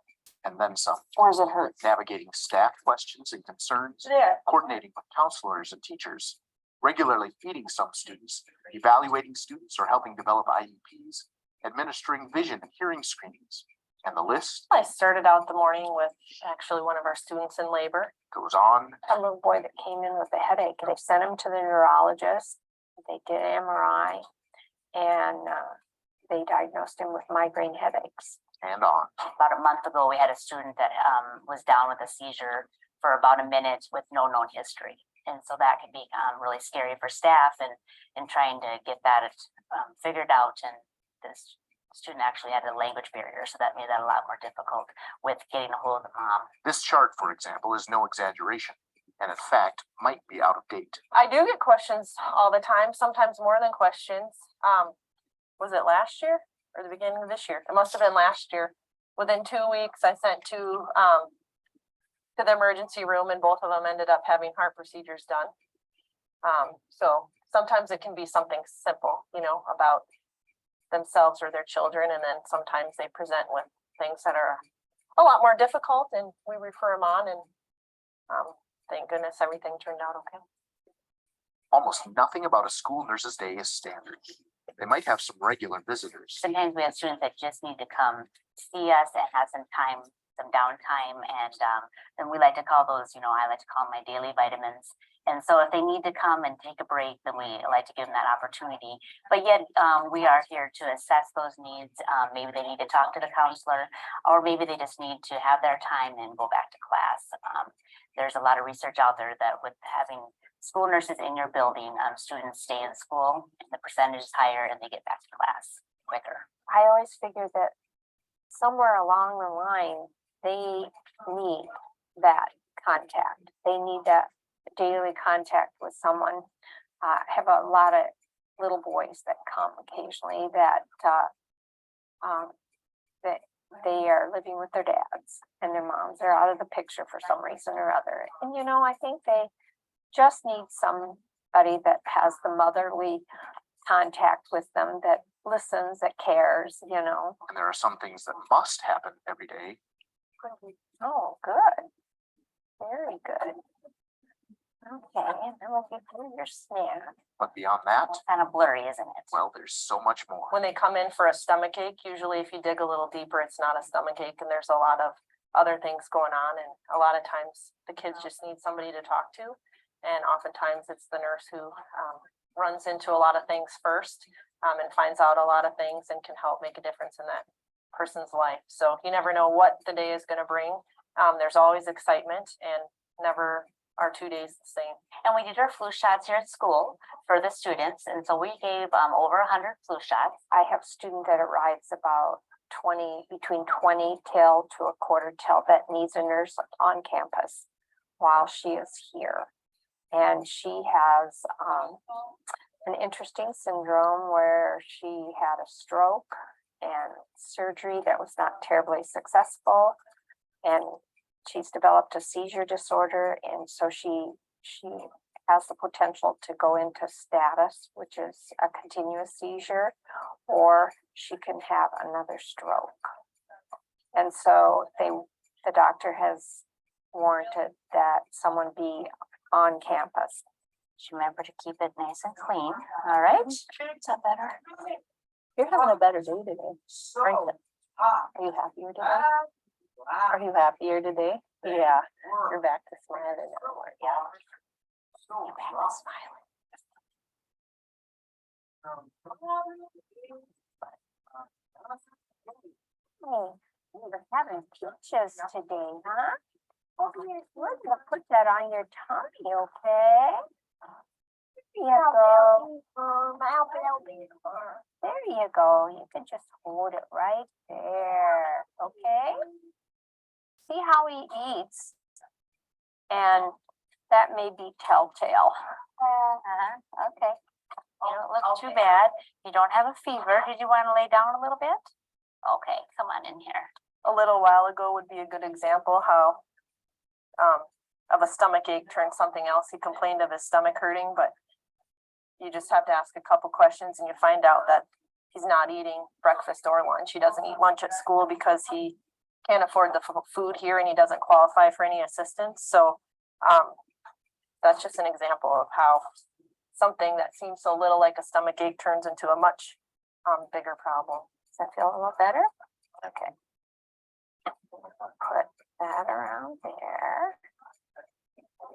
and then some. Or does it hurt? Navigating staff questions and concerns, There. coordinating with counselors and teachers, regularly feeding some students, evaluating students or helping develop IEPs, administering vision and hearing screenings, and the list I started out the morning with actually one of our students in labor, goes on. a little boy that came in with a headache. They sent him to the neurologist. They did an MRI and they diagnosed him with migraine headaches. And on. About a month ago, we had a student that was down with a seizure for about a minute with no known history. And so that could be really scary for staff and trying to get that figured out. And this student actually had a language barrier, so that made that a lot more difficult with getting a hold of the mom. This chart, for example, is no exaggeration, and in fact, might be out of date. I do get questions all the time, sometimes more than questions. Was it last year or the beginning of this year? It must have been last year. Within 2 weeks, I sent two to the emergency room, and both of them ended up having heart procedures done. So sometimes it can be something simple, you know, about themselves or their children, and then sometimes they present with things that are a lot more difficult, and we refer them on, and thank goodness everything turned out okay. Almost nothing about a school nurse's day is standard. They might have some regular visitors. Sometimes we have students that just need to come see us and have some time, some downtime, and we like to call those, you know, I like to call them my daily vitamins. And so if they need to come and take a break, then we like to give them that opportunity. But yet we are here to assess those needs. Maybe they need to talk to the counselor, or maybe they just need to have their time and go back to class. There's a lot of research out there that with having school nurses in your building, students stay in school, and the percentage is higher, and they get back to class quicker. I always figure that somewhere along the line, they need that contact. They need that daily contact with someone. I have a lot of little boys that come occasionally that they are living with their dads and their moms are out of the picture for some reason or other. And, you know, I think they just need somebody that has the motherly contact with them, that listens, that cares, you know. And there are some things that must happen every day. Oh, good. Very good. Okay, and then we'll get through your snack. But beyond that, Kind of blurry, isn't it? well, there's so much more. When they come in for a stomach ache, usually if you dig a little deeper, it's not a stomach ache, and there's a lot of other things going on. And a lot of times the kids just need somebody to talk to. And oftentimes it's the nurse who runs into a lot of things first and finds out a lot of things and can help make a difference in that person's life. So you never know what the day is going to bring. There's always excitement, and never are 2 days the same. And we did our flu shots here at school for the students. And so we gave over 100 flu shots. I have a student that arrives about between 20 till to a quarter till that needs a nurse on campus while she is here. And she has an interesting syndrome where she had a stroke and surgery that was not terribly successful. And she's developed a seizure disorder. And so she has the potential to go into status, which is a continuous seizure, or she can have another stroke. And so the doctor has warranted that someone be on campus. Just remember to keep it nice and clean. All right. Is that better? You're having a better day today, aren't you? Are you happier today? Are you happier today? Yeah, you're back to smiling now. Yeah. You're back to smiling. Hey, you're having peaches today, huh? Oh, we're gonna put that on your tummy, okay? There you go. There you go. You can just hold it right there, okay? See how he eats. And that may be telltale. Okay. You don't look too bad. You don't have a fever. Did you want to lay down a little bit? Okay, come on in here. A little while ago would be a good example how of a stomach ache turned something else. He complained of his stomach hurting, but you just have to ask a couple questions and you find out that he's not eating breakfast or lunch. He doesn't eat lunch at school because he can't afford the food here and he doesn't qualify for any assistance. So that's just an example of how something that seems so little like a stomach ache turns into a much bigger problem. Does that feel a little better? Okay. Put that around there.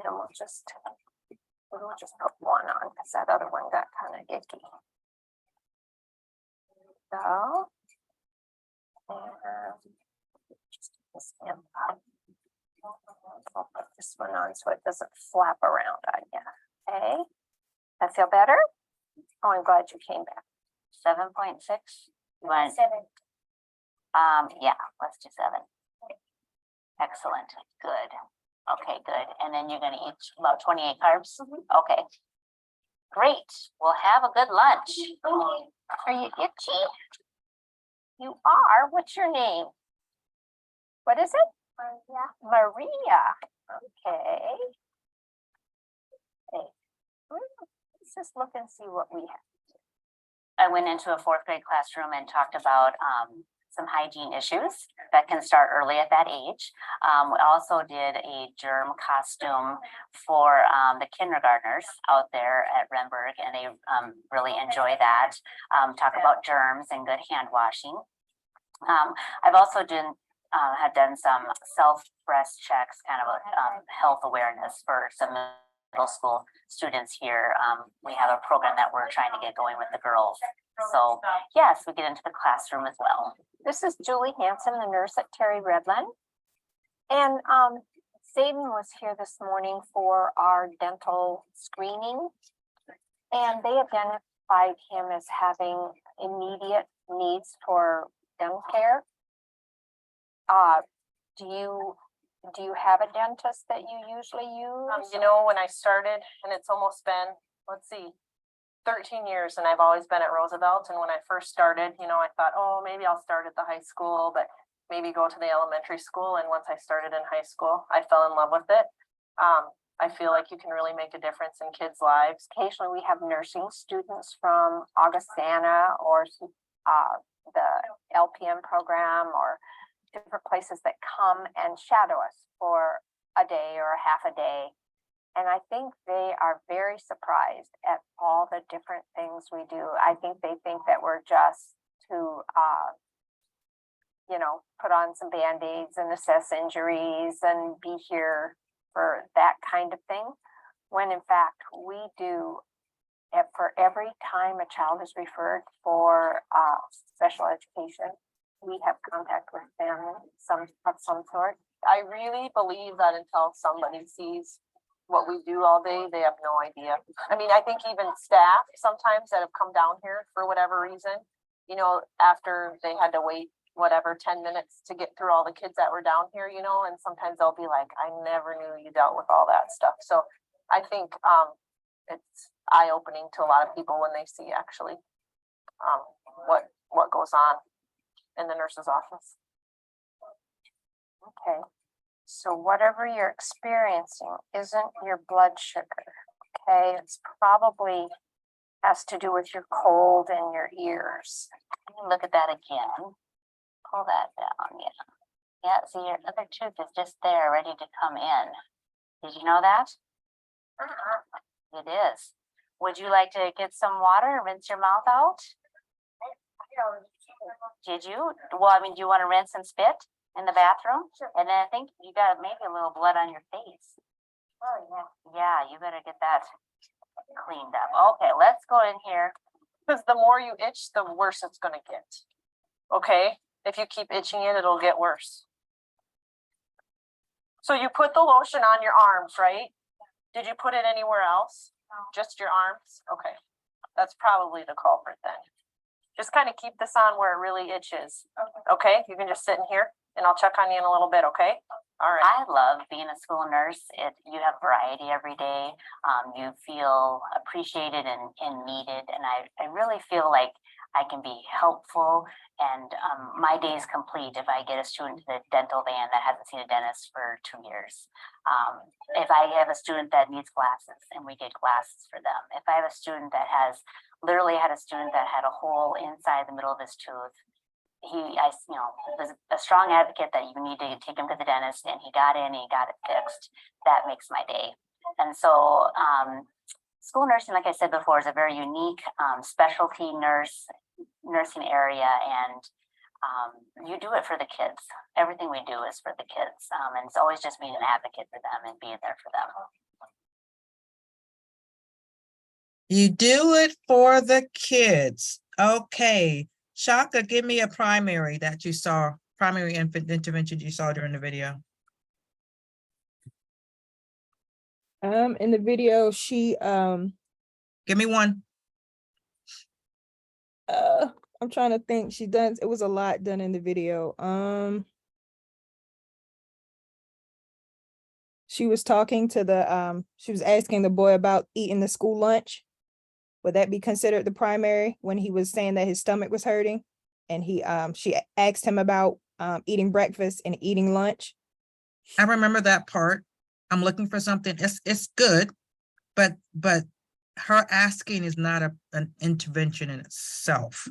And we'll just put one on because that other one got kind of icky. So, and just this in. I'll put this one on so it doesn't flap around on you. Okay, that feel better? Oh, I'm glad you came back. 7.6? You want? 7. Yeah, let's do 7. Excellent, good. Okay, good. And then you're gonna eat about 28 carbs? Okay. Great, we'll have a good lunch. Are you itchy? You are? What's your name? What is it? Maria. Okay. Okay. Let's just look and see what we have. I went into a 4th grade classroom and talked about some hygiene issues that can start early at that age. We also did a germ costume for the kindergartners out there at Renberg, and they really enjoy that. Talk about germs and good hand washing. I've also had done some self-breast checks, kind of a health awareness for some middle school students here. We have a program that we're trying to get going with the girls. So yes, we get into the classroom as well. This is Julie Hanson, the nurse at Terry Redland. And Zayden was here this morning for our dental screening. And they identified him as having immediate needs for dental care. Do you have a dentist that you usually use? You know, when I started, and it's almost been, let's see, 13 years, and I've always been at Roosevelt. And when I first started, you know, I thought, oh, maybe I'll start at the high school, but maybe go to the elementary school. And once I started in high school, I fell in love with it. I feel like you can really make a difference in kids' lives. Occasionally we have nursing students from Augustana or the LPM program or different places that come and shadow us for a day or a half a day. And I think they are very surprised at all the different things we do. I think they think that we're just to, you know, put on some Band-Aids and assess injuries and be here for that kind of thing. When in fact, we do, for every time a child is referred for special education, we have contact with family of some sort. I really believe that until somebody sees what we do all day, they have no idea. I mean, I think even staff sometimes that have come down here for whatever reason, you know, after they had to wait whatever 10 minutes to get through all the kids that were down here, you know, and sometimes they'll be like, I never knew you dealt with all that stuff. So I think it's eye-opening to a lot of people when they see actually what goes on in the nurse's office. Okay, so whatever you're experiencing isn't your blood sugar, okay? It's probably has to do with your cold and your ears. Look at that again. Pull that down, yeah. Yeah, see, your other tooth is just there, ready to come in. Did you know that? It is. Would you like to get some water and rinse your mouth out? Did you? Well, I mean, do you want to rinse and spit in the bathroom? Sure. And then I think you got maybe a little blood on your face. Oh, yeah. Yeah, you better get that cleaned up. Okay, let's go in here. Because the more you itch, the worse it's going to get. Okay? If you keep itching it, it'll get worse. So you put the lotion on your arms, right? Did you put it anywhere else? No. Just your arms? Okay. That's probably the culprit then. Just kind of keep this on where it really itches. Okay? You can just sit in here and I'll check on you in a little bit, okay? All right. I love being a school nurse. You have variety every day. You feel appreciated and needed. And I really feel like I can be helpful, and my day is complete if I get a student to the dental van that hasn't seen a dentist for 2 years. If I have a student that needs glasses and we get glasses for them. If I have a student that literally had a student that had a hole inside the middle of his tooth, was a strong advocate that you need to take him to the dentist, and he got in and he got it fixed. That makes my day. And so school nursing, like I said before, is a very unique specialty nursing area, and you do it for the kids. Everything we do is for the kids, and it's always just being an advocate for them and being there for them. You do it for the kids. Okay. Shaka, give me a primary that you saw, primary infant intervention you saw during the video. In the video, she Give me one. I'm trying to think. It was a lot done in the video. She was talking to she was asking the boy about eating the school lunch. Would that be considered the primary when he was saying that his stomach was hurting? And she asked him about eating breakfast and eating lunch. I remember that part. I'm looking for something. It's good, but her asking is not an intervention in itself.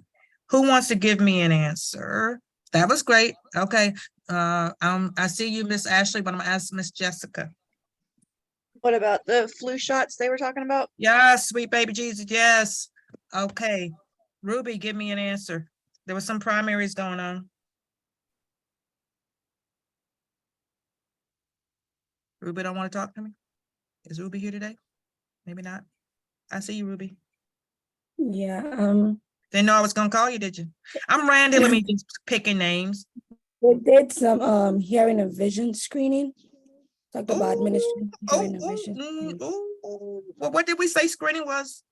Who wants to give me an answer? That was great. Okay. I see you, Miss Ashley, but I'm gonna ask Miss Jessica. What about the flu shots they were talking about? Yes, sweet baby Jesus, yes. Okay. Ruby, give me an answer. There was some primaries going on. Ruby don't want to talk to me? Is Ruby here today? Maybe not. I see you, Ruby. Yeah. Didn't know I was gonna call you, did you? I'm Randy. Let me just picking names. They did some hearing and vision screening. Talked about Ooh, administering hearing and vision. Well, what did we say screening was?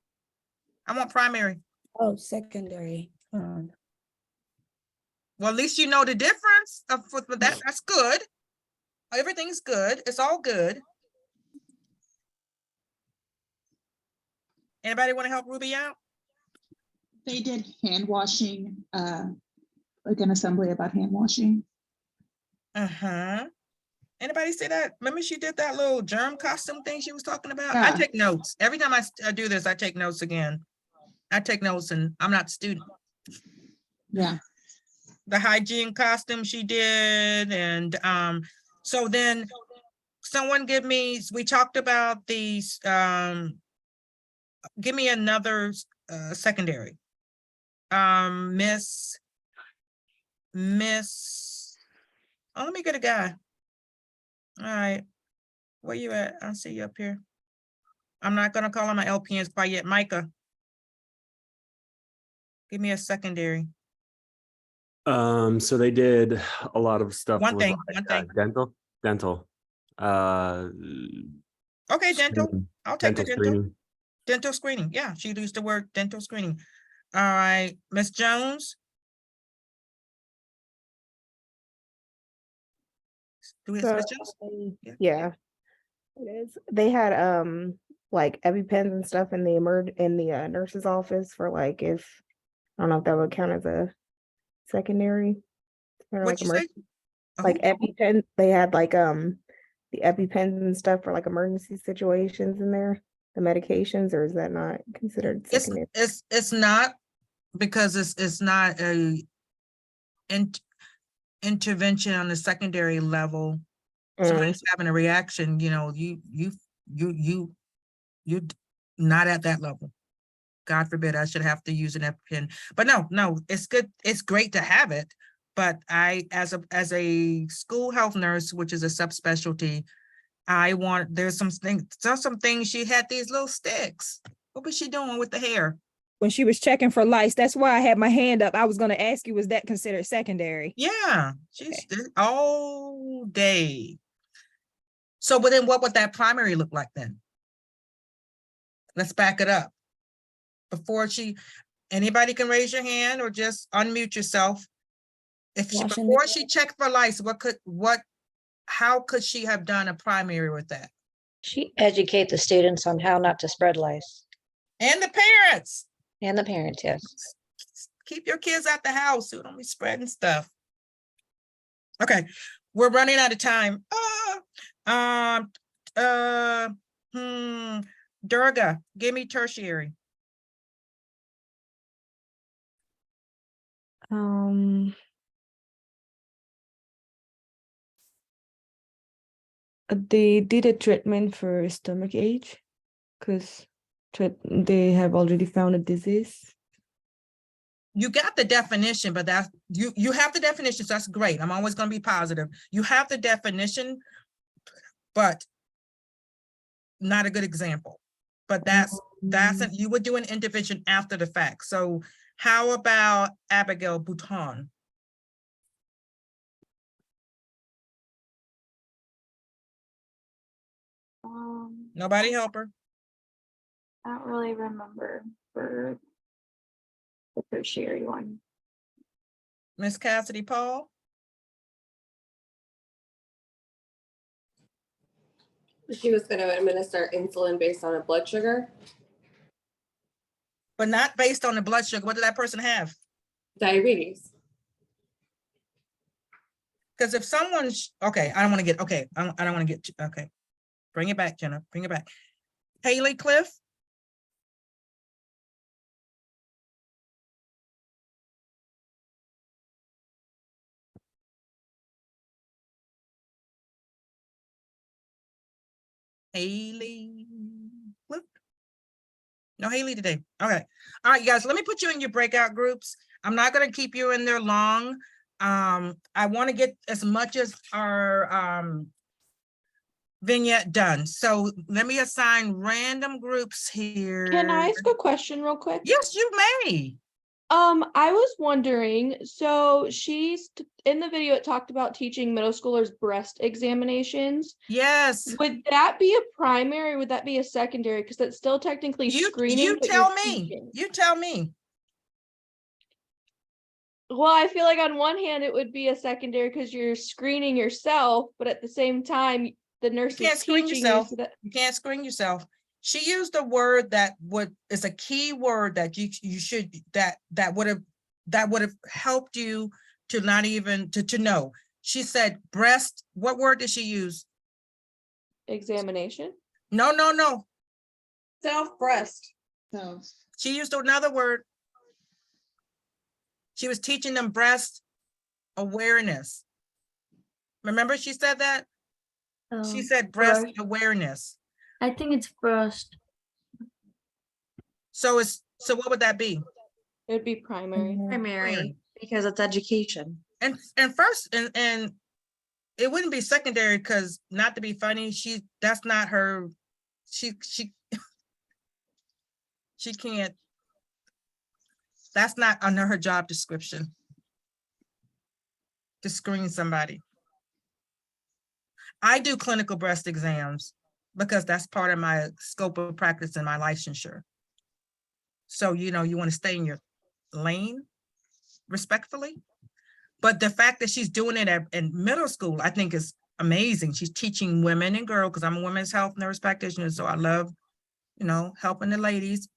I want primary. Oh, secondary. Well, at least you know the difference of that. That's good. Everything's good. It's all good. Anybody want to help Ruby out? They did hand washing, like an assembly about hand washing. Uh-huh. Anybody see that? Remember she did that little germ costume thing she was talking about? Yeah. I take notes. Every time I do this, I take notes again. I take notes, and I'm not a student. Yeah. The hygiene costume she did, and so then someone we talked about these, give me another secondary. Miss, oh, let me get a guy. All right, where you at? I see you up here. I'm not gonna call on my LPNs quite yet. Micah, give me a secondary. So they did a lot of stuff. One with, thing. dental. Okay, dental. Screening. I'll take the dental. Screening. Dental screening. Yeah, she used the word dental screening. All right, Miss Jones. Do we have Miss Jones? Yeah, it is. They had like EpiPens and stuff in the nurse's office for like if I don't know if that would count as a secondary. Or What'd you say? Like EpiPens, they had like the EpiPens and stuff for like emergency situations in there, the medications, or is that not considered secondary? It's not, because it's not a intervention on the secondary level. Somebody's having a reaction, you know, you're not at that level. God forbid I should have to use an EpiPen. But no, it's good. It's great to have it. But I, as a school health nurse, which is a subspecialty, there's some things she had these little sticks. What was she doing with the hair? When she was checking for lice, that's why I had my hand up. I was going to ask you, was that considered secondary? Yeah, she's all day. So, but then what would that primary look like then? Let's back it up. Anybody can raise your hand or just unmute yourself. Before she checked for lice, how could she have done a primary with that? She educate the students on how not to spread lice. And the parents. And the parents, yes. Keep your kids out the house so don't be spreading stuff. Okay, we're running out of time. Durga, give me tertiary. They did a treatment for stomach ache because they have already found a disease. You got the definition, but that's you have the definition, so that's great. I'm always going to be positive. You have the definition, but not a good example. But that's you would do an intervention after the fact. So how about Abigail Bouton? Nobody help her. I don't really remember for the tertiary one. Miss Cassidy Paul? She was going to administer insulin based on a blood sugar. But not based on the blood sugar. What did that person have? Diabetes. Because if someone's, okay, I don't want to get, okay, I don't want to get, okay. Bring it back, Jenna, bring it back. Haley Cliff? Haley Cliff? No Haley today. Okay. All right, you guys, let me put you in your breakout groups. I'm not going to keep you in there long. I want to get as much as our vignette done. So let me assign random groups here. Can I ask a question real quick? Yes, you may. I was wondering, so she's in the video, it talked about teaching middle schoolers breast examinations. Yes. Would that be a primary? Would that be a secondary? Because that's still technically screening. You but tell you're me. teaching. You tell me. Well, I feel like on one hand, it would be a secondary because you're screening yourself, but at the same time, the nurse You can't is screen teaching yourself. you. So that You can't screen yourself. She used a word that is a key word that you should that would have helped you to not even to know. She said breast. What word did she use? examination. No. Self-breast. So She used another word. She was teaching them breast awareness. Remember she said that? She said breast awareness. I think it's breast. So what would that be? It would be primary. Primary, because it's education. And first and it wouldn't be secondary because not to be funny, that's not her. She can't. That's not under her job description to screen somebody. I do clinical breast exams because that's part of my scope of practice and my licensure. So, you want to stay in your lane respectfully. But the fact that she's doing it in middle school, I think is amazing. She's teaching women and girls, because I'm a women's health nurse practitioner. So I love, helping the ladies,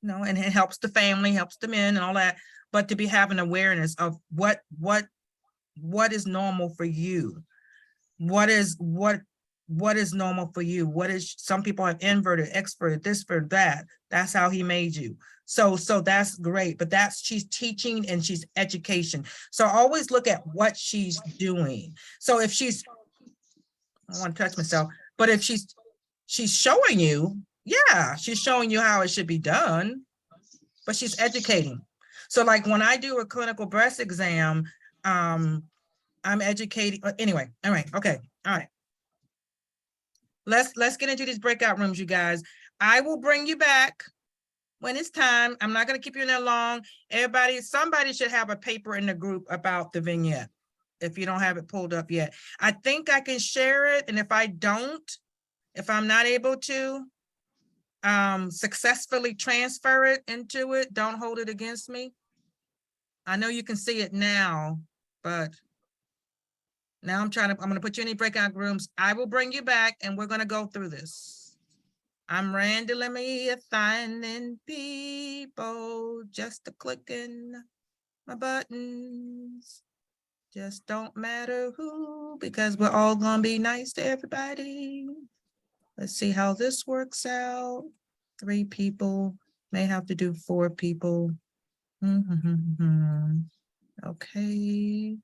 and it helps the family, helps the men and all that. But to be having awareness of what is normal for you. What is normal for you? Some people have inverted, exverted, this for that. That's how he made you. So that's great, but she's teaching and she's education. So always look at what she's doing. So if I don't want to touch myself, but if she's showing you, yeah, she's showing you how it should be done, but she's educating. So like when I do a clinical breast exam, I'm educating. Anyway, all right, okay, all right. Let's get into these breakout rooms, you guys. I will bring you back when it's time. I'm not going to keep you in there long. Somebody should have a paper in the group about the vignette if you don't have it pulled up yet. I think I can share it, and if I'm not able to successfully transfer it into it, don't hold it against me. I know you can see it now, but Now I'm gonna put you in any breakout rooms. I will bring you back and we're gonna go through this. I'm randomly assigning people, just a clicking my buttons. Just don't matter who, because we're all gonna be nice to everybody. Let's see how this works out. 3 people, may have to do 4 people. Okay,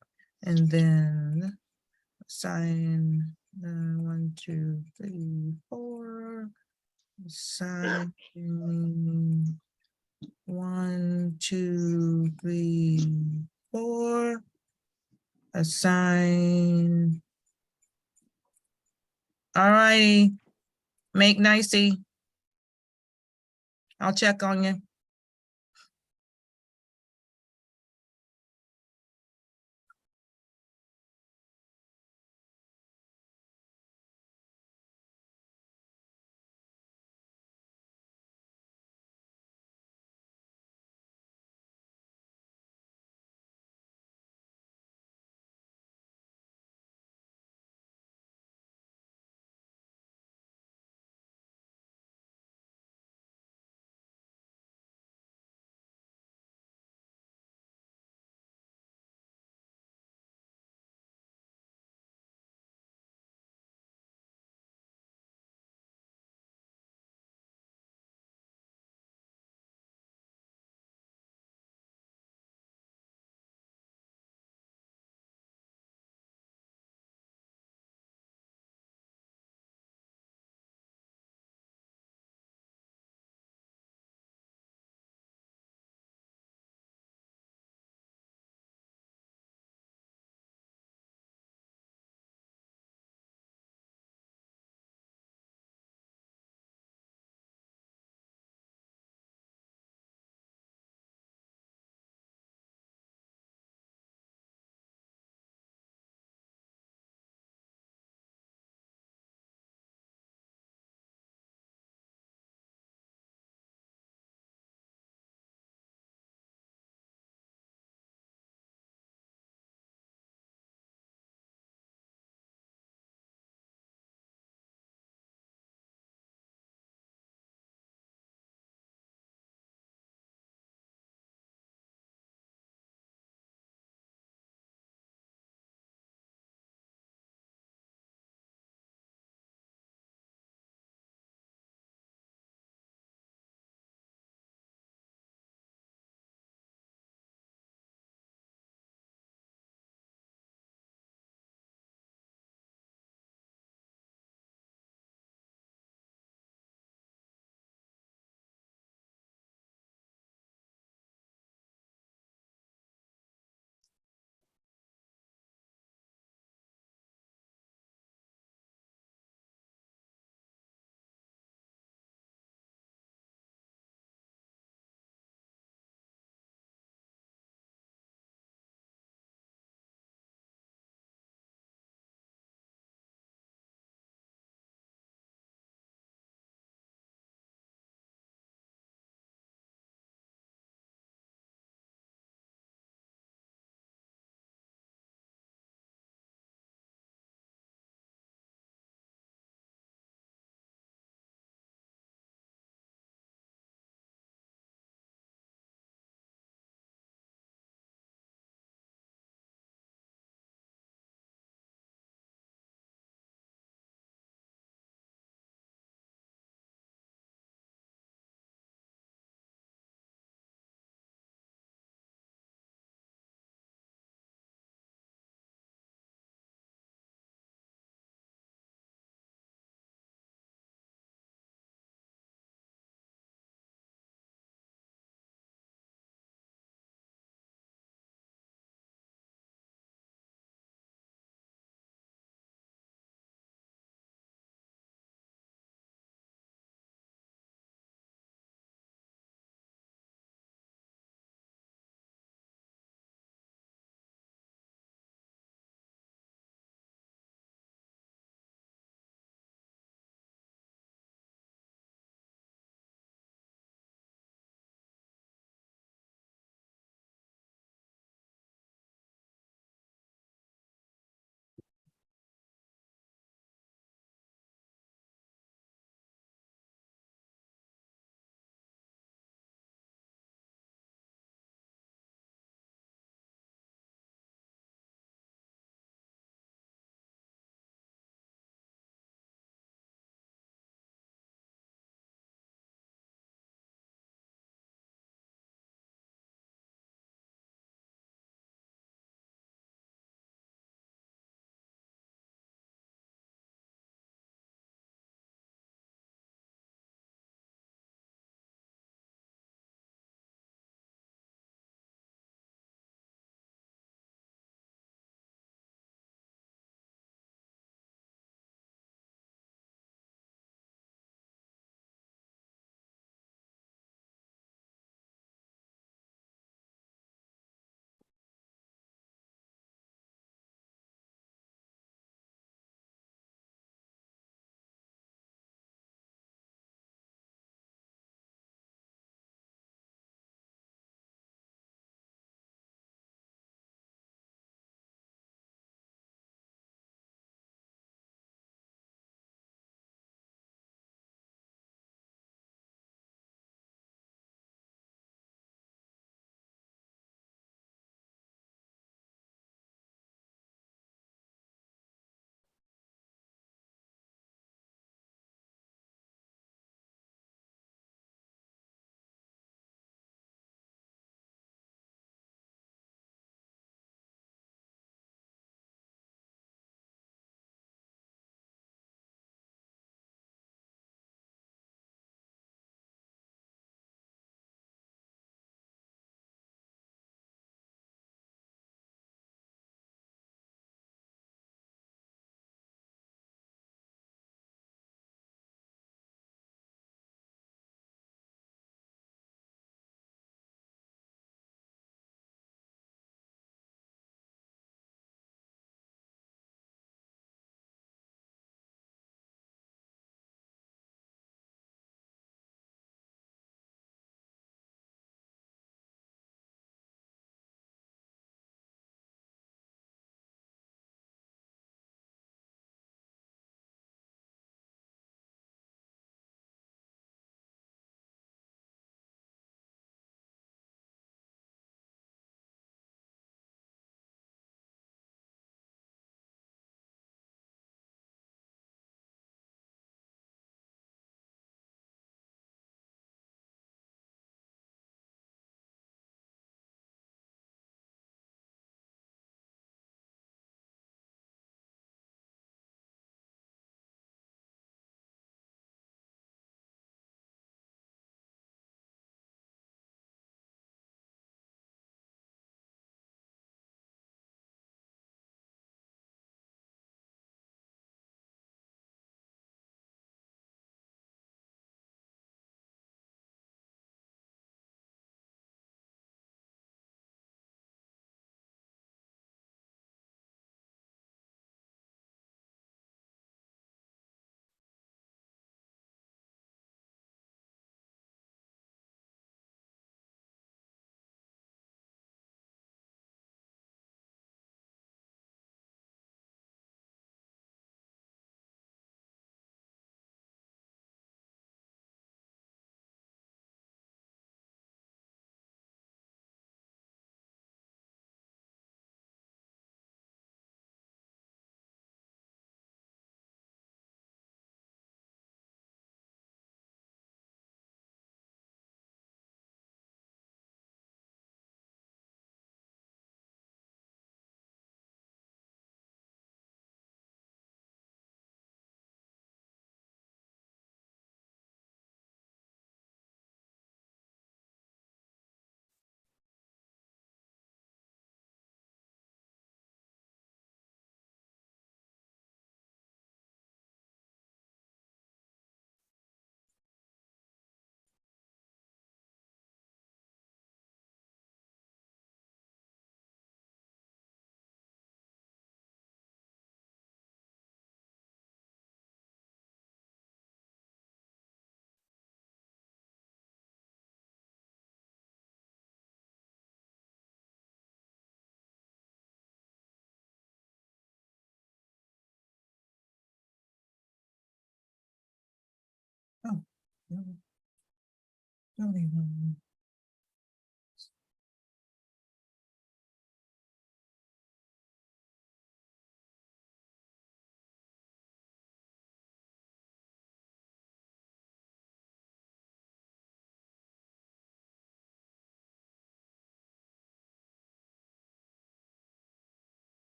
and then assign 1, 2, 3, 4. Assign 1, 2, 3, 4. Assign. All righty, make nicey. I'll check on you.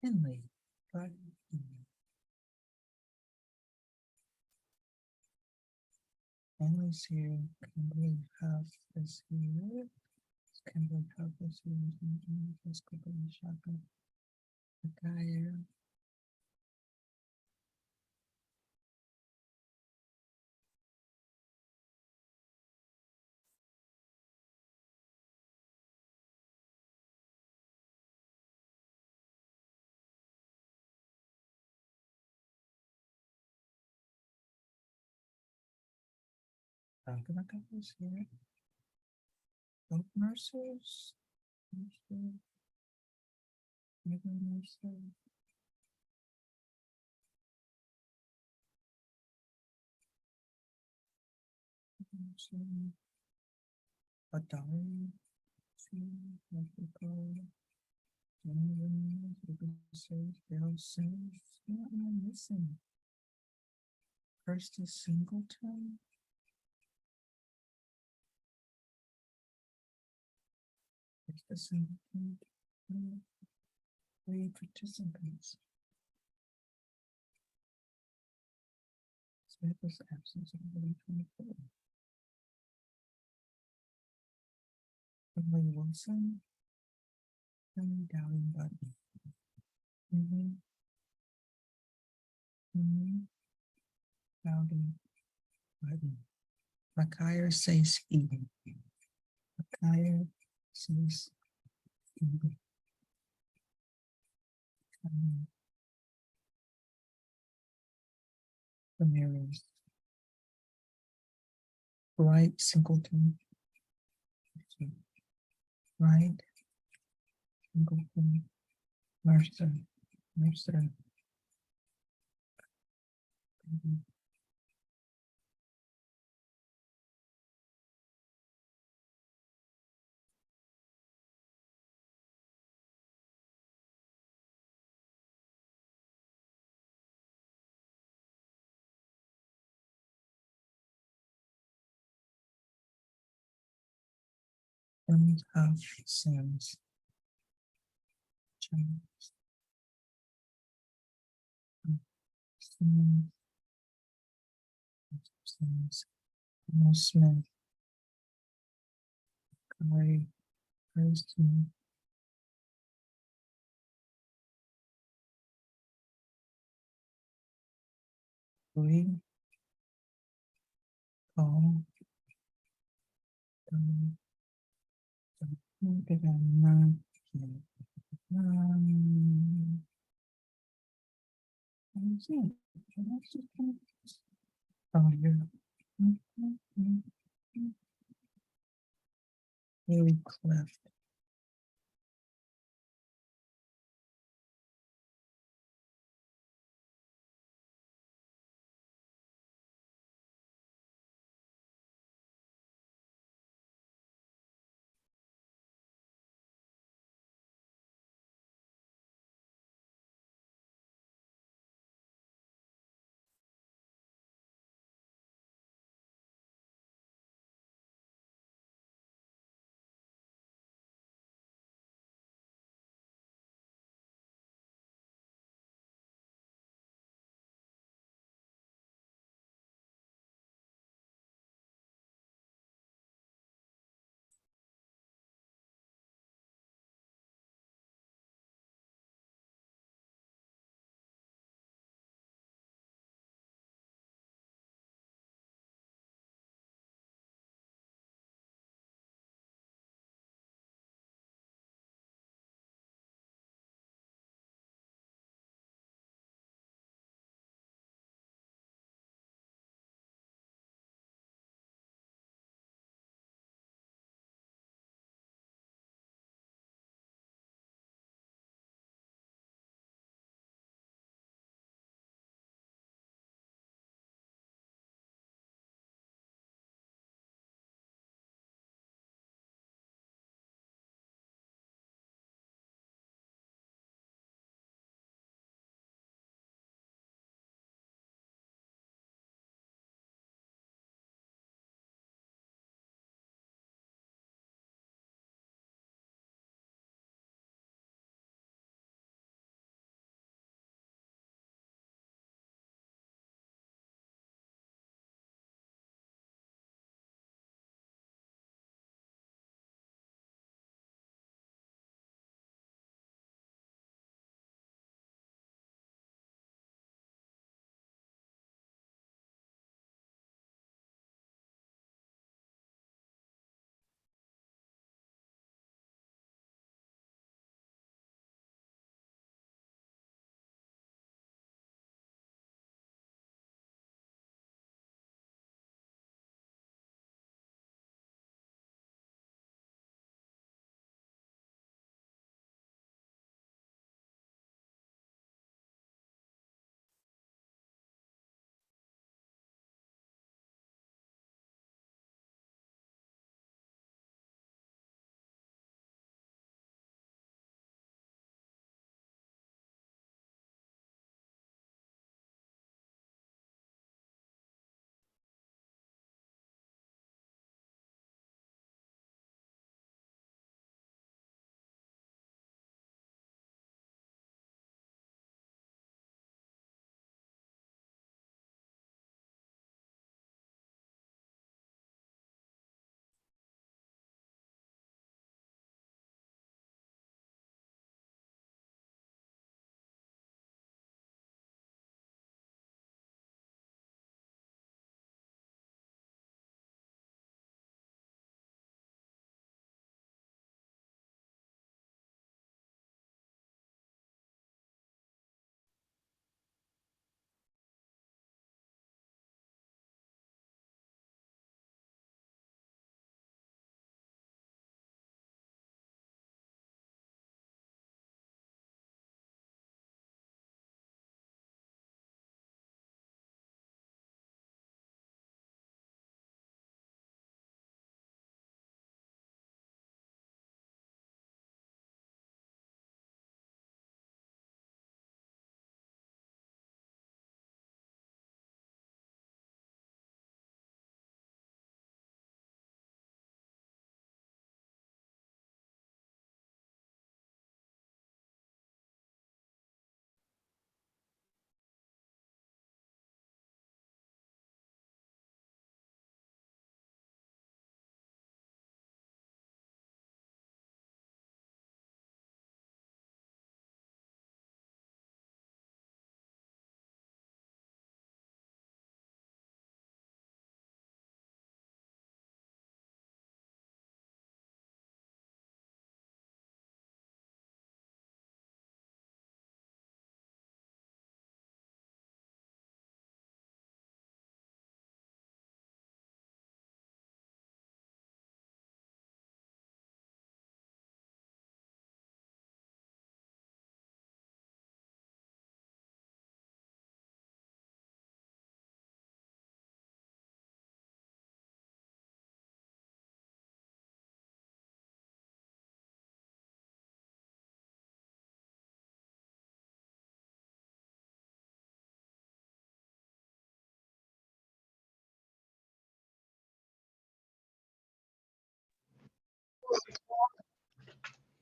Finley. Finley's here. Kimberly Huff is here. Kimberly Huff is here. Let's go to the shotgun. The guy here. Dr. is here. Both nurses. Nurses. A dollar. Missing. First is Singleton. It's the Singleton. Three participants. Smith was absent in 2024. Emily Wilson. Emily Dowling Button. Dowling Button. Makaya says Eden. Makaya says Eden. Ramirez. Wright Singleton. Wright Singleton. Mercer. And half Sims. Sims. Smith. Curry. Harrison. Lee. Paul. Haley Cliff.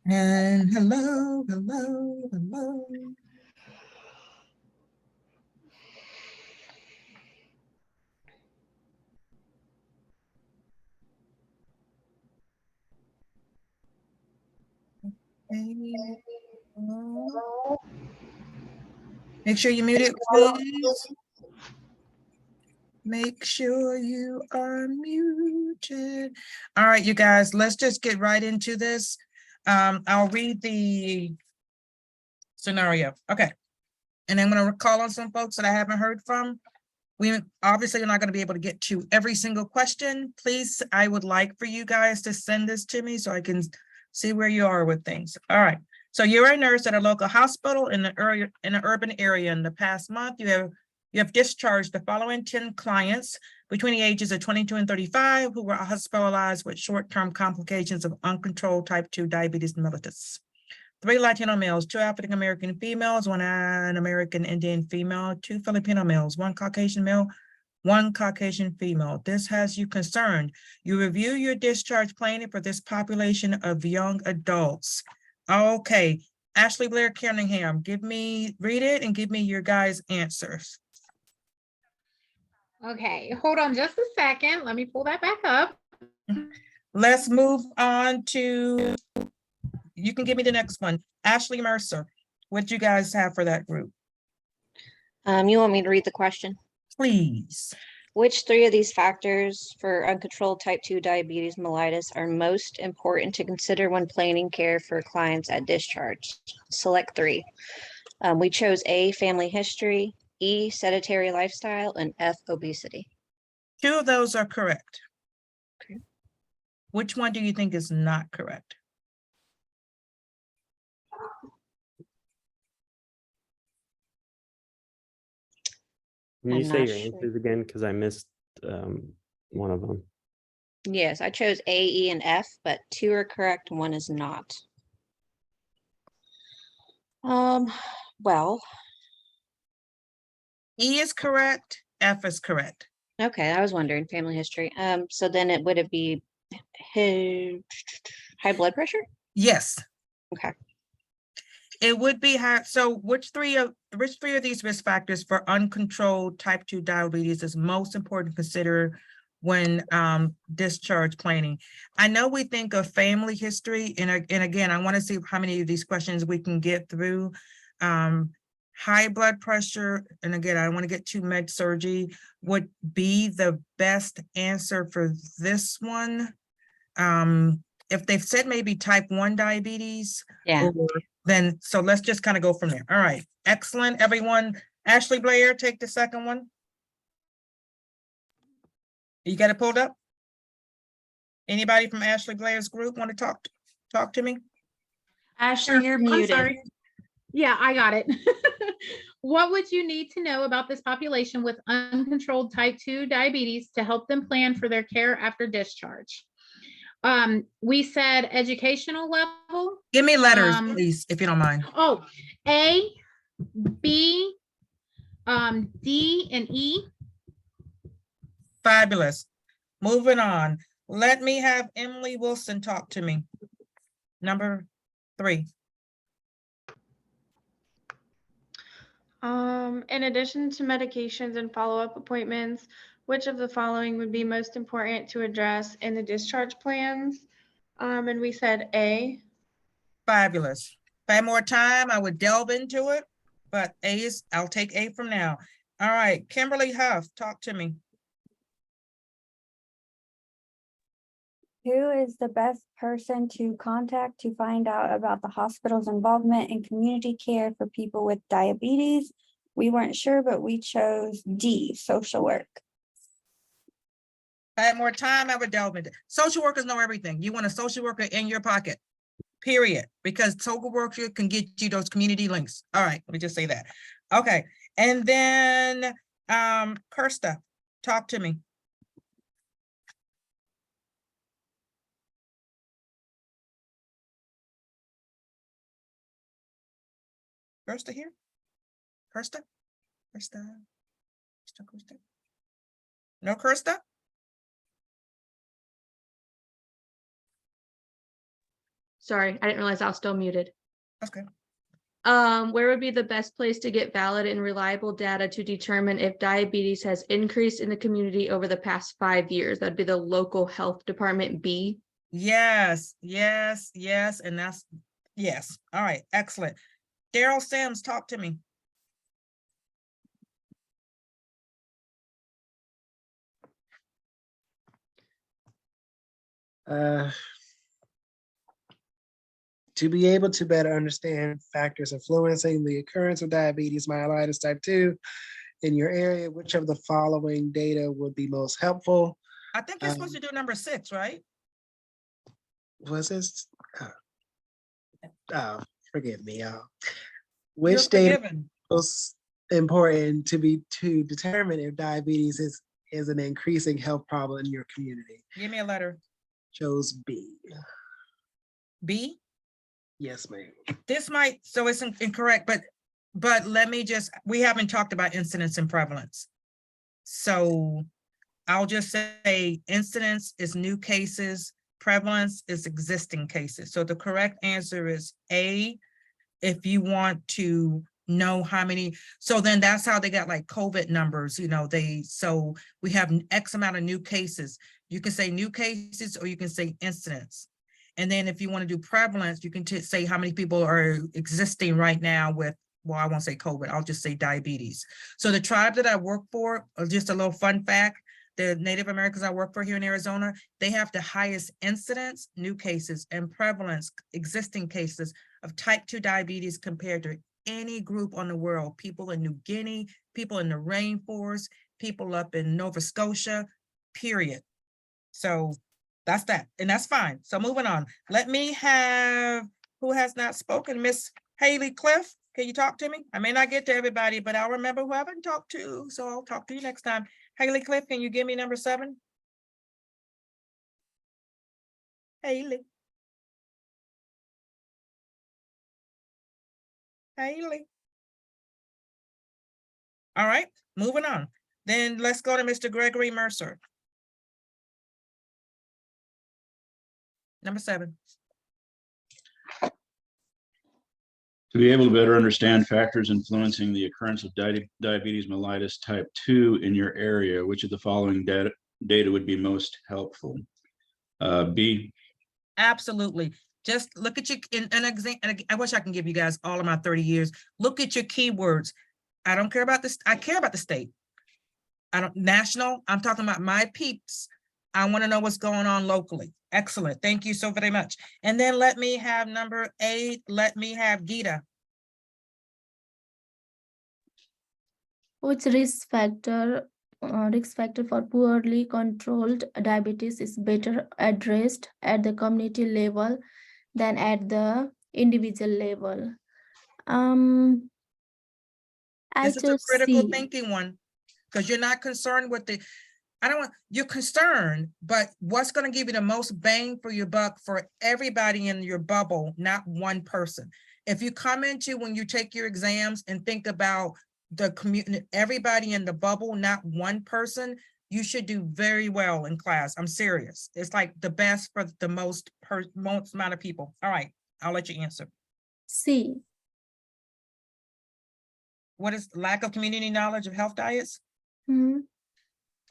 And hello, hello, hello. Make sure you mute it, please. Make sure you are muted. All right, you guys, let's just get right into this. I'll read the scenario. Okay. And I'm going to call on some folks that I haven't heard from. We obviously are not going to be able to get to every single question. Please, I would like for you guys to send this to me so I can see where you are with things. All right. So you're a nurse at a local hospital in the area, in an urban area. In the past month, you have discharged the following 10 clients between the ages of 22 and 35 who were hospitalized with short-term complications of uncontrolled type 2 diabetes mellitus. 3 Latino males, 2 African-American females, 1 American Indian female, 2 Filipino males, 1 Caucasian male, 1 Caucasian female. This has you concerned. You review your discharge planning for this population of young adults. Okay, Ashley Blair Kerningham, read it and give me your guys' answers. Okay, hold on just a second. Let me pull that back up. Let's move on to, you can give me the next one. Ashley Mercer, what do you guys have for that group? You want me to read the question? Please. Which 3 of these factors for uncontrolled type 2 diabetes mellitus are most important to consider when planning care for clients at discharge? Select 3. We chose A, family history, E, sedentary lifestyle, and F, obesity. 2 of those are correct. Okay. Which one do you think is not correct? Can you I'm say not your sure. answers again? Because I missed one of them. Yes, I chose A, E, and F, but 2 are correct, 1 is not. Well. E is correct, F is correct. Okay, I was wondering family history. So then would it be high blood pressure? Yes. Okay. It would be high. So which three of these risk factors for uncontrolled type 2 diabetes is most important to consider when discharge planning? I know we think of family history, and again, I want to see how many of these questions we can get through. High blood pressure, and again, I don't want to get too med surgery, would be the best answer for this one. If they've said maybe type 1 diabetes, yeah, then so let's just kind of go from there. All right, excellent, everyone. Ashley Blair, take the second one. You got it pulled up? Anybody from Ashley Blair's group want to talk to me? Ashley, you're muted. I'm sorry. Yeah, I got it. What would you need to know about this population with uncontrolled type 2 diabetes to help them plan for their care after discharge? We said educational level. Give me letters, please, if you don't mind. Oh, A, B, D, and E. Fabulous. Moving on. Let me have Emily Wilson talk to me. Number 3. In addition to medications and follow-up appointments, which of the following would be most important to address in the discharge plans? And we said A. Fabulous. If I had more time, I would delve into it, but I'll take A from now. All right, Kimberly Huff, talk to me. Who is the best person to contact to find out about the hospital's involvement in community care for people with diabetes? We weren't sure, but we chose D, social work. If I had more time, I would delve into it. Social workers know everything. You want a social worker in your pocket, period, because social worker can get you those community links. All right, let me just say that. Okay, and then Kirsta, talk to me. Kirsta here? Kirsta? Kirsta? Kirsta? No Kirsta? sorry, I didn't realize I was still muted. Okay. Where would be the best place to get valid and reliable data to determine if diabetes has increased in the community over the past 5 years? That'd be the local health department B. Yes, yes, yes, and that's, yes. All right, excellent. Daryl Sims, talk to me. To be able to better understand factors influencing the occurrence of diabetes mellitus type 2 in your area, which of the following data would be most helpful? I think you're supposed to do number 6, right? Was this? Forgive me, y'all. You're Which data forgiven. is important to determine if diabetes is an increasing health problem in your community? Give me a letter. Chose B. B? Yes, ma'am. This might, so it's incorrect, but let me just, we haven't talked about incidence and prevalence. So I'll just say incidence is new cases, prevalence is existing cases. So the correct answer is A, if you want to know how many, so then that's how they got like COVID numbers, you know, so we have X amount of new cases. You can say new cases or you can say incidence. And then if you want to do prevalence, you can say how many people are existing right now with, well, I won't say COVID, I'll just say diabetes. So the tribe that I work for, just a little fun fact, the Native Americans I work for here in Arizona, they have the highest incidence, new cases, and prevalence, existing cases of type 2 diabetes compared to any group on the world. People in New Guinea, people in the rainforest, people up in Nova Scotia, period. So that's that, and that's fine. So moving on. Let me have, who has not spoken? Miss Haley Cliff, can you talk to me? I may not get to everybody, but I'll remember who I haven't talked to, so I'll talk to you next time. Haley Cliff, can you give me number 7? Haley. Haley. All right, moving on. Then let's go to Mr. Gregory Mercer. Number 7. To be able to better understand factors influencing the occurrence of diabetes mellitus type 2 in your area, which of the following data would be most helpful? B. Absolutely. Just look at your, in an example, and I wish I can give you guys all of my 30 years. Look at your keywords. I don't care about this. I care about the state. I don't, national, I'm talking about my peeps. I want to know what's going on locally. Excellent. Thank you so very much. And then let me have number 8. Let me have Gita. Which risk factor for poorly controlled diabetes is better addressed at the community level than at the individual level? This is a critical thinking one, because you're not concerned with the, you're concerned, but what's going to give you the most bang for your buck for everybody in your bubble, not one person. If you come into, when you take your exams and think about the community, everybody in the bubble, not one person, you should do very well in class. I'm serious. It's like the best for the most amount of people. All right, I'll let you answer. C. What is lack of community knowledge of health diets? Mm-hmm.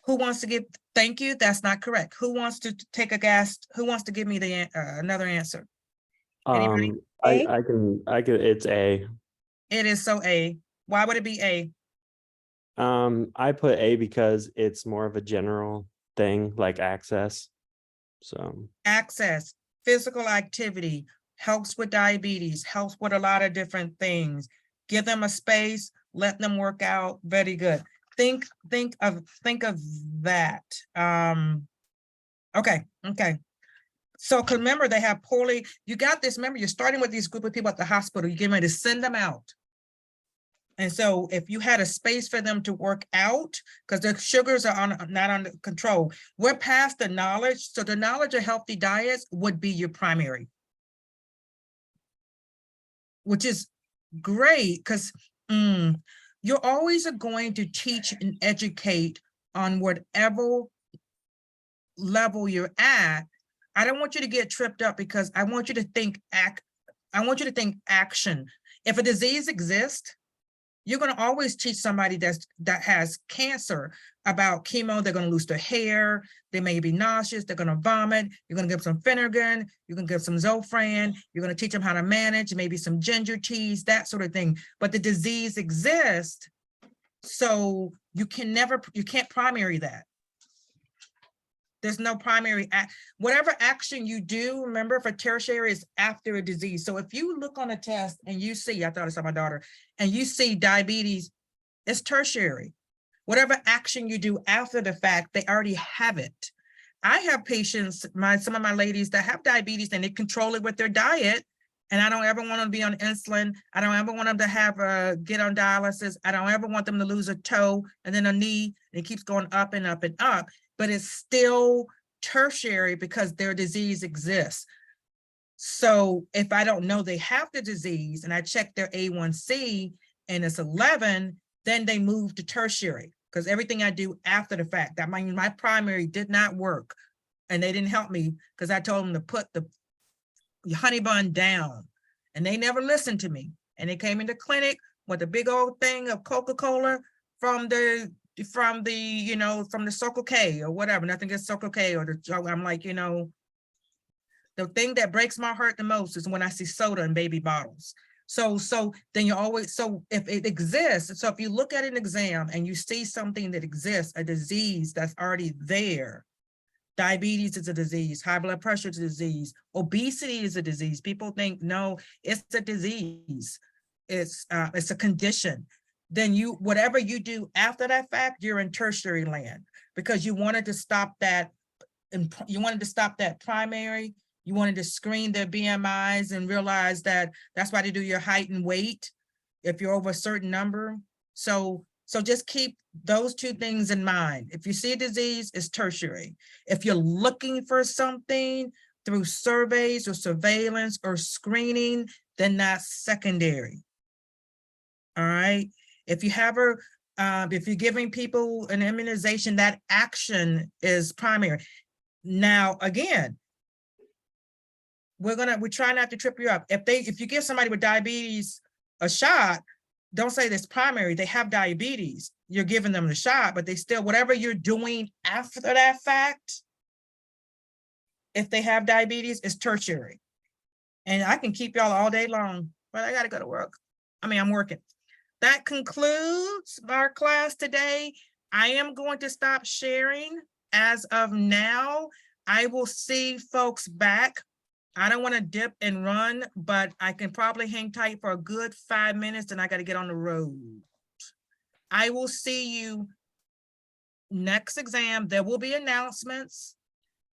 Who wants to give, thank you, that's not correct. Who wants to take a guess? Who wants to give me the another answer? Anybody? I can, it's A. It is so A. Why would it be A? I put A because it's more of a general thing, like access. So Access, physical activity, helps with diabetes, helps with a lot of different things. Give them a space, let them work out. Very good. Think of that. Okay. So remember, they have poorly, you got this, remember, you're starting with these group of people at the hospital, you're getting ready to send them out. And so if you had a space for them to work out, because the sugars are not under control, we're past the knowledge. So the knowledge of healthy diets would be your primary, which is great, because you're always going to teach and educate on whatever level you're at, I don't want you to get tripped up because I want you to think action. If a disease exists, you're going to always teach somebody that has cancer about chemo. They're going to lose their hair. They may be nauseous. They're going to vomit. You're going to give them some Phenergan. You're going to give some Zofran. You're going to teach them how to manage, maybe some ginger teas, that sort of thing. But the disease exists, so you can't primary that. There's no primary whatever action you do, remember, for tertiary is after a disease. So if you look on a test and you see, I thought I saw my daughter, and you see diabetes, it's tertiary. Whatever action you do after the fact, they already have it. I have patients, some of my ladies that have diabetes and they control it with their diet. And I don't ever want them to be on insulin. I don't ever want them to have get on dialysis. I don't ever want them to lose a toe and then a knee, and it keeps going up and up and up. But it's still tertiary because their disease exists. So if I don't know they have the disease and I check their A1C and it's 11, then they move to tertiary, because everything I do after the fact, that means my primary did not work and they didn't help me because I told them to put the honey bun down and they never listened to me. And they came into clinic with a big old thing of Coca-Cola from the Circle K or whatever. Nothing against Circle K or I'm like, the thing that breaks my heart the most is when I see soda in baby bottles. So then if it exists, so if you look at an exam and you see something that exists, a disease that's already there, diabetes is a disease, high blood pressure is a disease, obesity is a disease. People think, no, it's a disease. It's a condition. Then whatever you do after that fact, you're in tertiary land, because you wanted to stop that, and you wanted to stop that primary. You wanted to screen their BMIs and realize that that's why they do your height and weight if you're over a certain number. So just keep those two things in mind. If you see a disease, it's tertiary. If you're looking for something through surveys or surveillance or screening, then that's secondary. All right. If you have if you're giving people an immunization, that action is primary. Now, again, we try not to trip you up. If you give somebody with diabetes a shot, don't say this primary, they have diabetes. You're giving them the shot, but they still, whatever you're doing after that fact, if they have diabetes, it's tertiary. And I can keep y'all all day long, but I got to go to work. I'm working. That concludes our class today. I am going to stop sharing as of now. I will see folks back. I don't want to dip and run, but I can probably hang tight for a good 5 minutes and I got to get on the road. I will see you next exam. There will be announcements.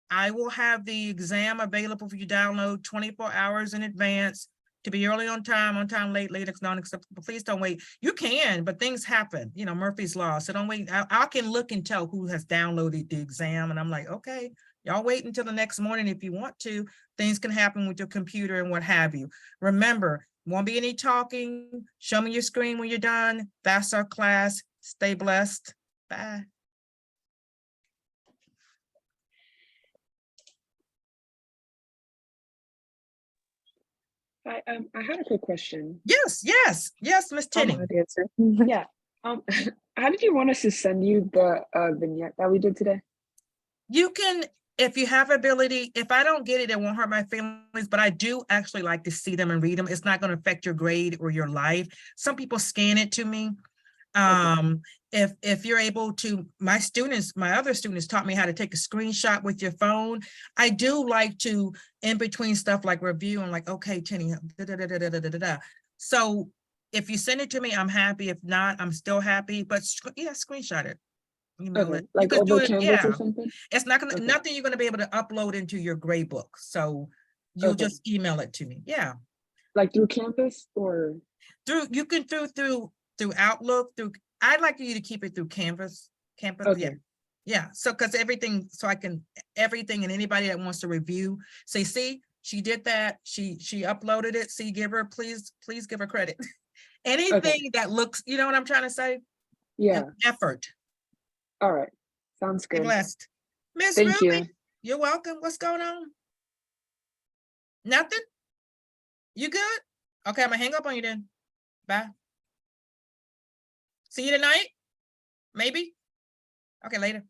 I will have the exam available for you to download 24 hours in advance. To be early on time, late, it's non-acceptable. Please don't wait. You can, but things happen. Murphy's Law. So don't wait. I can look and tell who has downloaded the exam. And I'm like, okay, y'all wait until the next morning if you want to. Things can happen with your computer and what have you. Remember, won't be any talking. Show me your screen when you're done. That's our class. Stay blessed. Bye. I had a quick question. Yes, Miss Tinney. Yeah. How did you want us to send you the vignette that we did today? You can, if you have ability. If I don't get it, it won't hurt my feelings, but I do actually like to see them and read them. It's not going to affect your grade or your life. Some people scan it to me. If you're able to, my other students taught me how to take a screenshot with your phone. I do like to, in between stuff like review, and like, okay, Tinny, So if you send it to me, I'm happy. If not, I'm still happy, but yeah, screenshot it. Email it. Like you can over do it, Canvas yeah. or something? It's not gonna, nothing you're gonna be able to upload into your grade book. So you'll just email it to me. Yeah. Like through Canvas or? You can through Outlook, I'd like you to keep it through Canvas. Yeah. So, because everything and anybody that wants to review, say, see, she did that. She uploaded it. See, please give her credit. Anything that looks, you know what I'm trying to say? Yeah. Effort. All right. Sounds good. Be blessed. Miss Thank Ruby, you. you're welcome. What's going on? Nothing? You good? Okay, I'm gonna hang up on you then. Bye. See you tonight? Maybe? Okay, later.